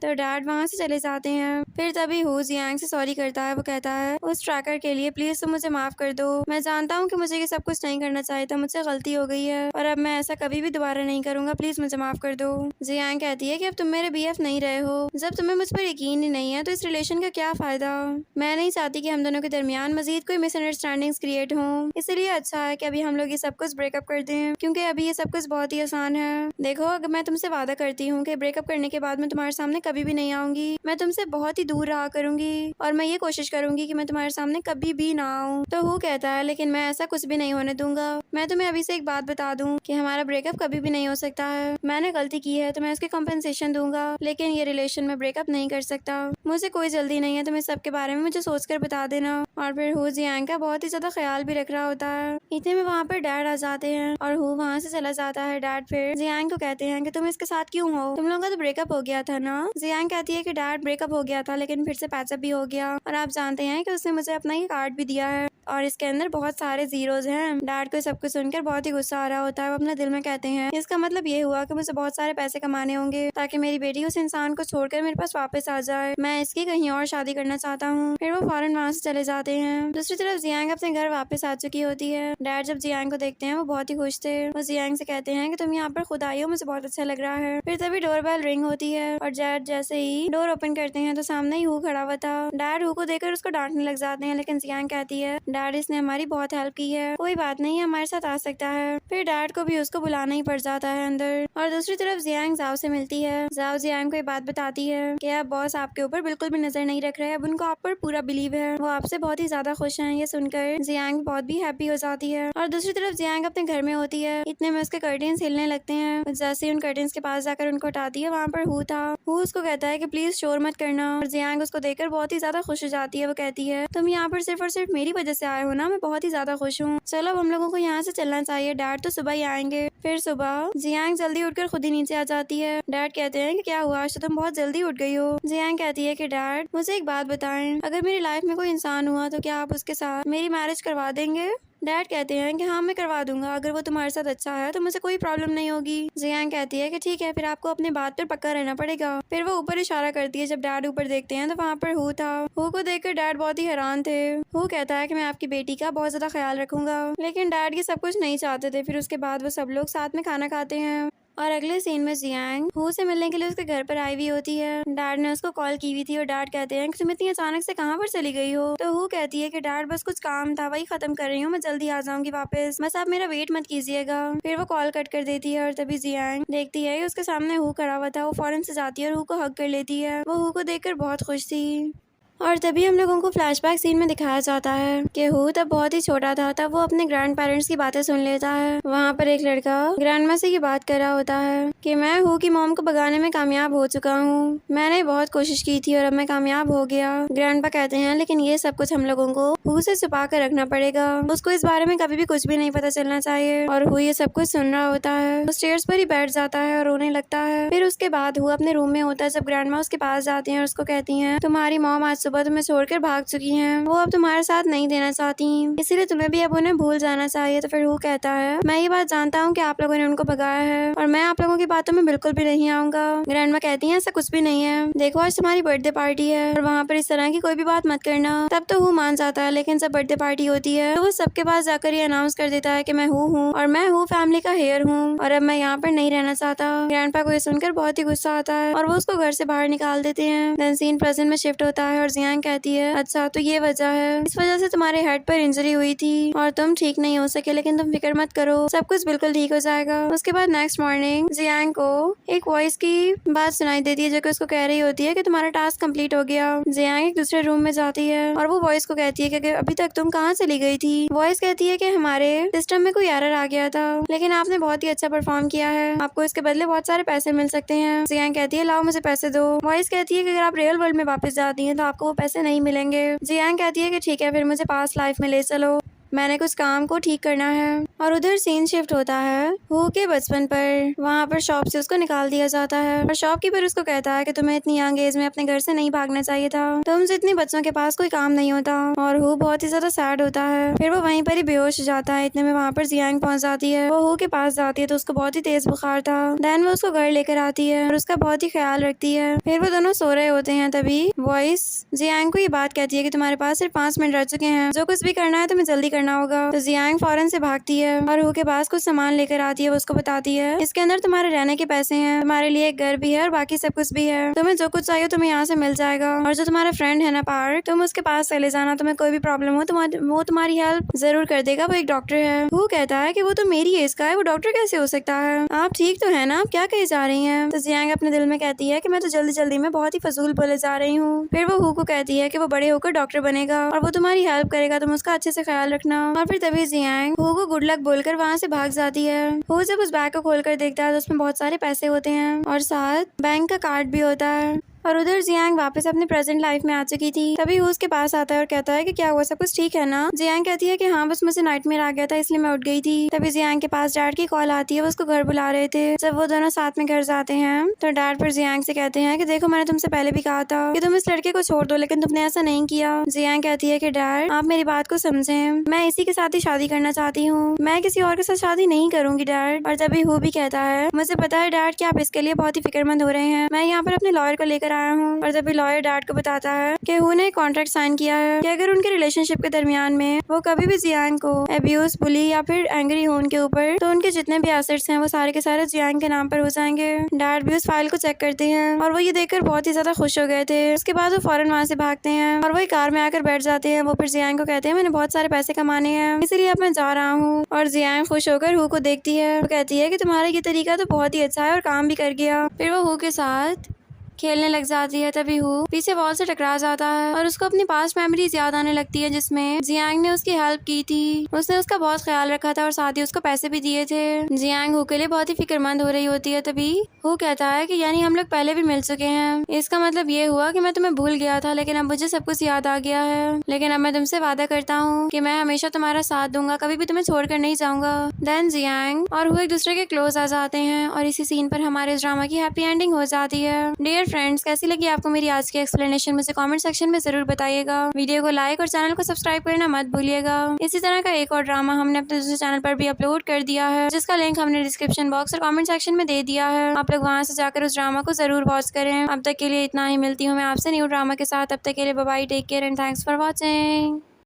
तो डैड वहाँ से चले जाते हैं। फिर तभी हु जियांग से सॉरी करता है। वो कहता है उस ट्रैकर के लिए प्लीज तुम मुझे माफ कर दो, मैं जानता हूँ कि मुझे ये सब कुछ नहीं करना चाहिए था, मुझसे गलती हो गई है और अब मैं ऐसा कभी भी दोबारा नहीं करूंगा, प्लीज मुझे माफ कर दो। जियांग कहती है कि अब तुम मेरे बीएफ नहीं रहे हो, जब तुम्हें मुझ पर यकीन ही नहीं है तो इस रिलेशन का क्या फायदा। मैं नहीं चाहती कि हम दोनों के दरमियान मजीद कोई मिसअंडरस्टैंडिंग्स क्रिएट हो, इसलिए अच्छा है कि अभी हम लोग ये सब कुछ ब्रेकअप कर दें, क्योंकि अभी ये सब कुछ बहुत ही आसान है। देखो अगर मैं तुमसे वादा करती हूँ कि ब्रेकअप करने के बाद मैं तुम्हारे सामने कभी भी नहीं आऊंगी, मैं तुमसे बहुत ही दूर रहा करूंगी और मैं ये कोशिश करूंगी कि मैं तुम्हारे सामने कभी भी ना आऊँ। तो हु कहता है लेकिन मैं ऐसा कुछ भी नहीं होने दूंगा। मैं तुम्हें अभी से एक बात बता दूं कि हमारा ब्रेकअप कभी भी नहीं हो सकता है। मैंने गलती की है तो मैं उसकी कॉम्पेंसेशन दूंगा, लेकिन ये रिलेशन में ब्रेकअप नहीं कर सकता। मुझे कोई जल्दी नहीं है, तुम्हें सबके बारे में मुझे सोचकर बता देना। और फिर हु जियांग का बहुत ही ज्यादा ख्याल भी रख रहा होता है। इतने में वहाँ पर डैड आ जाते हैं और हु वहाँ से चला जाता है। डैड फिर जियांग को कहते हैं कि तुम इसके साथ क्यों हो, तुम लोगों का तो ब्रेकअप हो गया था ना। जियांग कहती है कि डैड ब्रेकअप हो गया था लेकिन फिर से पैचअप भी हो गया और आप जानते हैं कि उसने मुझे अपना ये कार्ड भी दिया है और इसके अंदर बहुत सारे जीरोज हैं। डैड को सब कुछ सुनकर बहुत ही गुस्सा आ रहा होता है। वो अपने दिल में कहते हैं इसका मतलब ये हुआ कि मुझे बहुत सारे पैसे कमाने होंगे ताकि मेरी बेटी उस इंसान को छोड़कर मेरे पास वापस आ जाए, मैं इसकी कहीं और शादी करना चाहता हूँ। फिर वो फौरन वहाँ से चले जाते हैं। दूसरी तरफ जियांग अपने घर वापस आ चुकी होती है। डैड जब जियांग को देखते हैं वो बहुत ही खुश थे। वो जियांग से कहते हैं कि तुम यहाँ पर खुद आई हो, मुझे बहुत अच्छा लग रहा है। फिर तभी डोरबेल रिंग होती है और डैड जैसे ही डोर ओपन करते हैं तो सामने ही हु खड़ा हुआ था। डैड हु को देखकर उसको डांटने लग जाते हैं, लेकिन जियांग कहती है डैड इसने हमारी बहुत हेल्प की है, कोई बात नहीं, हमारे साथ आ सकता है। फिर डैड को भी उसको बुलाना ही पड़ जाता है अंदर। और दूसरी तरफ जियांग जाओ से मिलती है। जाओ जियांग को ये बात बताती है कि अब बॉस आपके ऊपर बिल्कुल भी नजर नहीं रख रहे, अब उनको आप पर पूरा बिलीव है, वो आपसे बहुत ही ज्यादा खुश हैं। ये सुनकर जियांग बहुत भी हैप्पी हो जाती है और दूसरी तरफ जियांग अपने घर में होती है। इतने में उसके कर्टेन्स हिलने लगते हैं। जैसे ही उन कर्टेन्स के पास जाकर उनको हटाती है, वहाँ पर हु था। हु उसको कहता है कि प्लीज शोर मत करना और जियांग उसको देखकर बहुत ही ज्यादा खुश हो जाती है। वो कहती है तुम यहाँ पर सिर्फ और सिर्फ मेरी वजह से आए हो ना, मैं बहुत ही ज्यादा खुश हूँ। चलो अब हम लोगों को यहाँ से चलना चाहिए, डैड तो सुबह ही आएंगे। फिर सुबह जियांग जल्दी उठकर खुद ही नीचे आ जाती है। डैड कहते हैं कि क्या हुआ, आज तो तुम बहुत जल्दी उठ गई हो। जियांग कहती है कि डैड मुझे एक बात बताएं, अगर मेरी लाइफ में कोई इंसान हुआ तो क्या आप उसके साथ मेरी मैरिज करवा देंगे। डैड कहते हैं कि हाँ मैं करवा दूंगा, अगर वो तुम्हारे साथ अच्छा है तो मुझे कोई प्रॉब्लम नहीं होगी। जियांग कहती है कि ठीक है, फिर आपको अपने बात पर पक्का रहना पड़ेगा। फिर वो ऊपर इशारा करती है। जब डैड ऊपर देखते हैं तो वहाँ पर हु था। हु को देखकर डैड बहुत ही हैरान थे। हु कहता है कि मैं आपकी बेटी का बहुत ज्यादा ख्याल रखूंगा, लेकिन डैड ये सब कुछ नहीं चाहते थे। फिर उसके बाद वो सब लोग साथ में खाना खाते हैं और अगले सीन में जियांग हु से मिलने के लिए उसके घर पर आई हुई होती है। डैड ने उसको कॉल की हुई थी और डैड कहते हैं कि तुम इतनी अचानक से कहाँ पर चली गई हो। तो हु कहती है कि डैड बस कुछ काम था, वही खत्म कर रही हूँ, मैं जल्दी आ जाऊंगी वापस, बस आप मेरा वेट मत कीजिएगा। फिर वो कॉल कट कर देती है और तभी जियांग देखती है कि उसके सामने हु खड़ा हुआ था। वो फौरन से जाती है और हु को हग कर लेती है। वो हु को देखकर बहुत खुश थी। और तभी हम लोगों को फ्लैशबैक सीन में दिखाया जाता है कि हु तब बहुत ही छोटा था। तब वो अपने ग्रैंड पेरेंट्स की बातें सुन लेता है। वहाँ पर एक लड़का ग्रैंड माँ से ये बात कर रहा होता है कि मैं हु की मॉम को भगाने में कामयाब हो चुका हूँ, मैंने बहुत कोशिश की थी और अब मैं कामयाब हो गया। ग्रैंड पा कहते हैं लेकिन ये सब कुछ हम लोगों को हु से छुपा कर रखना पड़ेगा, उसको इस बारे में कभी भी कुछ भी नहीं पता चलना चाहिए। और हु ये सब कुछ सुन रहा होता है, वो स्टेयर्स पर ही बैठ जाता है और रोने लगता है। फिर उसके बाद हु अपने रूम में होता है जब ग्रैंड माँ उसके पास जाती है और उसको कहती है तुम्हारी मॉम आज सुबह तुम्हें छोड़कर भाग चुकी हैं, वो अब तुम्हारे साथ नहीं देना चाहती, इसीलिए तुम्हें भी अब उन्हें भूल जाना चाहिए। तो फिर हु कहता है मैं ये बात जानता हूँ कि आप लोगों ने उनको भगाया है और मैं आप लोगों की बातों में बिल्कुल भी नहीं आऊंगा। ग्रैंडमा कहती है ऐसा कुछ भी नहीं है, देखो आज तुम्हारी बर्थडे पार्टी है और वहाँ पर इस तरह की कोई भी बात मत करना। तब तो हु मान जाता है, लेकिन जब बर्थडे पार्टी होती है तो वो सबके पास जाकर ये अनाउंस कर देता है कि मैं हु हूँ और मैं हु फैमिली का हेयर हूँ और अब मैं यहाँ पर नहीं रहना चाहता। ग्रैंडपा को ये सुनकर बहुत ही गुस्सा आता है और वो उसको घर से बाहर निकाल देते हैं। देन सीन प्रेजेंट में शिफ्ट होता है और जियांग कहती है अच्छा तो ये वजह है, इस वजह से तुम्हारे हेड पर इंजरी हुई थी और तुम ठीक नहीं हो सके, लेकिन तुम फिक्र मत करो, सब कुछ बिल्कुल ठीक हो जाएगा। उसके बाद नेक्स्ट मॉर्निंग जियांग को एक वॉइस की बात सुनाई देती है जो कि उसको कह रही होती है कि तुम्हारा टास्क कंप्लीट हो गया। जियांग एक दूसरे रूम में जाती है और वो वॉइस को कहती है कि अभी तक तुम कहाँ चली गई थी। वॉइस कहती है कि हमारे सिस्टम में कोई एरर आ गया था, लेकिन आपने बहुत ही अच्छा परफॉर्म किया है, आपको इसके बदले बहुत सारे पैसे मिल सकते हैं। जियांग कहती है लाओ मुझे पैसे दो। वॉइस कहती है कि अगर आप रियल वर्ल्ड में वापस जाती हैं तो आपको वो पैसे नहीं मिलेंगे। जियांग कहती है कि ठीक है फिर मुझे पास्ट लाइफ में ले चलो, मैंने कुछ काम को ठीक करना है। और उधर सीन शिफ्ट होता है हु के बचपन पर। वहाँ पर शॉप से उसको निकाल दिया जाता है और शॉपकीपर उसको कहता है कि तुम्हें इतनी यंग एज में अपने घर से नहीं भागना चाहिए था, तुमसे इतने बच्चों के पास कोई काम नहीं होता। और हु बहुत ही ज्यादा सैड होता है, फिर वो वहीं पर ही बेहोश हो जाता है। इतने में वहाँ पर जियांग पहुँच जाती है। वो हु के पास जाती है तो उसको बहुत ही तेज बुखार था। देन वो उसको घर लेकर आती है और उसका बहुत ही ख्याल रखती है। फिर वो दोनों सो रहे होते हैं, तभी वॉइस जियांग को ये बात कहती है कि तुम्हारे पास सिर्फ 5 मिनट रह चुके हैं, जो कुछ भी करना है तुम्हें जल्दी करना होगा। तो जियांग फौरन से भागती है और हु के पास कुछ सामान लेकर आती है। वो उसको बताती है इसके अंदर तुम्हारे रहने के पैसे हैं, तुम्हारे लिए एक घर भी है और बाकी सब कुछ भी है, तुम्हें जो कुछ चाहिए तुम्हें यहाँ से मिल जाएगा। और जो तुम्हारा फ्रेंड है ना पार्क, तुम उसके पास चले जाना, तुम्हें कोई भी प्रॉब्लम हो वो तुम्हारी हेल्प जरूर कर देगा, वो एक डॉक्टर है। हु कहता है कि वो तो मेरी एज का है, वो डॉक्टर कैसे हो सकता है, आप ठीक तो है ना, आप क्या कही जा रही हैं। तो जियांग अपने दिल में कहती है कि मैं तो जल्दी जल्दी में बहुत ही फजूल बोले जा रही हूँ। फिर वो हु को कहती है कि वो बड़े होकर डॉक्टर बनेगा और वो तुम्हारी हेल्प करेगा, तुम उसका अच्छे से ख्याल रखना। और फिर तभी Jiang who co good luck बोलकर वहाँ से भाग जाती है। हु जब उस बैग को खोलकर देखता है तो उसमें बहुत सारे पैसे होते हैं और साथ बैंक का कार्ड भी होता है। और उधर जियांग वापस अपने प्रेजेंट लाइफ में आ चुकी थी। तभी हु उसके पास आता है और कहता है कि क्या हुआ, सब कुछ ठीक है ना। जियांग कहती है कि हाँ बस मुझे नाइटमेयर आ गया था इसलिए मैं उठ गई थी। तभी जियांग के पास डैड की कॉल आती है, वो उसको घर बुला रहे थे। जब वो दोनों साथ में घर जाते हैं तो डैड पर जियांग से कहते हैं कि देखो मैंने तुमसे पहले भी कहा था कि तुम इस लड़के को छोड़ दो, लेकिन तुमने ऐसा नहीं किया। जियांग कहती है कि डैड आप मेरी बात को समझें, मैं इसी के साथ ही शादी करना चाहती हूँ, मैं किसी और के साथ शादी नहीं करूंगी डैड। और तभी हु भी कहता है मुझे पता है डैड कि आप इसके लिए बहुत ही फिक्रमंद हो रहे हैं, मैं यहाँ पर अपने लॉयर को लेकर आया हूँ। और तभी लॉयर डैड को बताता है कि हु ने कॉन्ट्रैक्ट साइन किया है कि अगर उनके रिलेशनशिप के दरमियान में वो कभी भी जियांग को अब्यूज, बुली या फिर एंग्री हो उनके ऊपर, तो उनके जितने भी एसेट्स हैं वो सारे के सारे जियांग के नाम पर हो जाएंगे। डैड भी उस फाइल को चेक करते हैं और वो ये देखकर बहुत ही ज्यादा खुश हो गए थे। उसके बाद वो फौरन वहाँ से भागते हैं और वो एक कार में आकर बैठ जाते हैं। वो फिर जियांग को कहते हैं मैंने बहुत सारे पैसे कमाने हैं इसलिए अब मैं जा रहा हूँ। और जियांग खुश होकर हु को देखती है, वो कहती है कि तुम्हारा ये तरीका तो बहुत ही अच्छा है और काम भी कर गया। फिर वो हु के साथ खेलने लग जाती है। तभी हु पीछे वॉल से टकरा जाता है और उसको अपनी पास्ट मेमोरीज याद आने लगती है, जिसमें जियांग ने उसकी हेल्प की थी। उसने उसका बहुत ख्याल रखा था और साथ ही उसको पैसे भी दिए थे। जियांग हु के लिए बहुत ही फिक्रमंद हो रही होती है। तभी हु कहता है कि यानी हम लोग पहले भी मिल चुके हैं। इसका मतलब ये हुआ कि मैं तुम्हें भूल गया था, लेकिन अब मुझे सब कुछ याद आ गया है। लेकिन अब मैं तुमसे वादा करता हूँ कि मैं हमेशा तुम्हारा साथ दूंगा, कभी भी तुम्हें छोड़कर नहीं जाऊंगा। देन जियांग और हु एक दूसरे के क्लोज आ जाते हैं और इसी सीन पर हमारे इस ड्रामा की हैप्पी एंडिंग हो जाती है। डियर फ्रेंड्स, कैसी लगी आपको मेरी आज की एक्सप्लेनेशन मुझे कमेंट सेक्शन में जरूर बताइएगा। वीडियो को लाइक और चैनल को सब्सक्राइब करना मत भूलिएगा। इसी तरह का एक और ड्रामा हमने अपने दूसरे चैनल पर भी अपलोड कर दिया है, जिसका लिंक हमने डिस्क्रिप्शन बॉक्स और कमेंट सेक्शन में दे दिया है। आप लोग वहां से जाकर उस ड्रामा को जरूर वॉच करें। अब तक के लिए इतना ही, मिलती हूँ मैं आपसे न्यू ड्रामा के साथ। अब तक के लिए bye bye, take care and thanks for watching.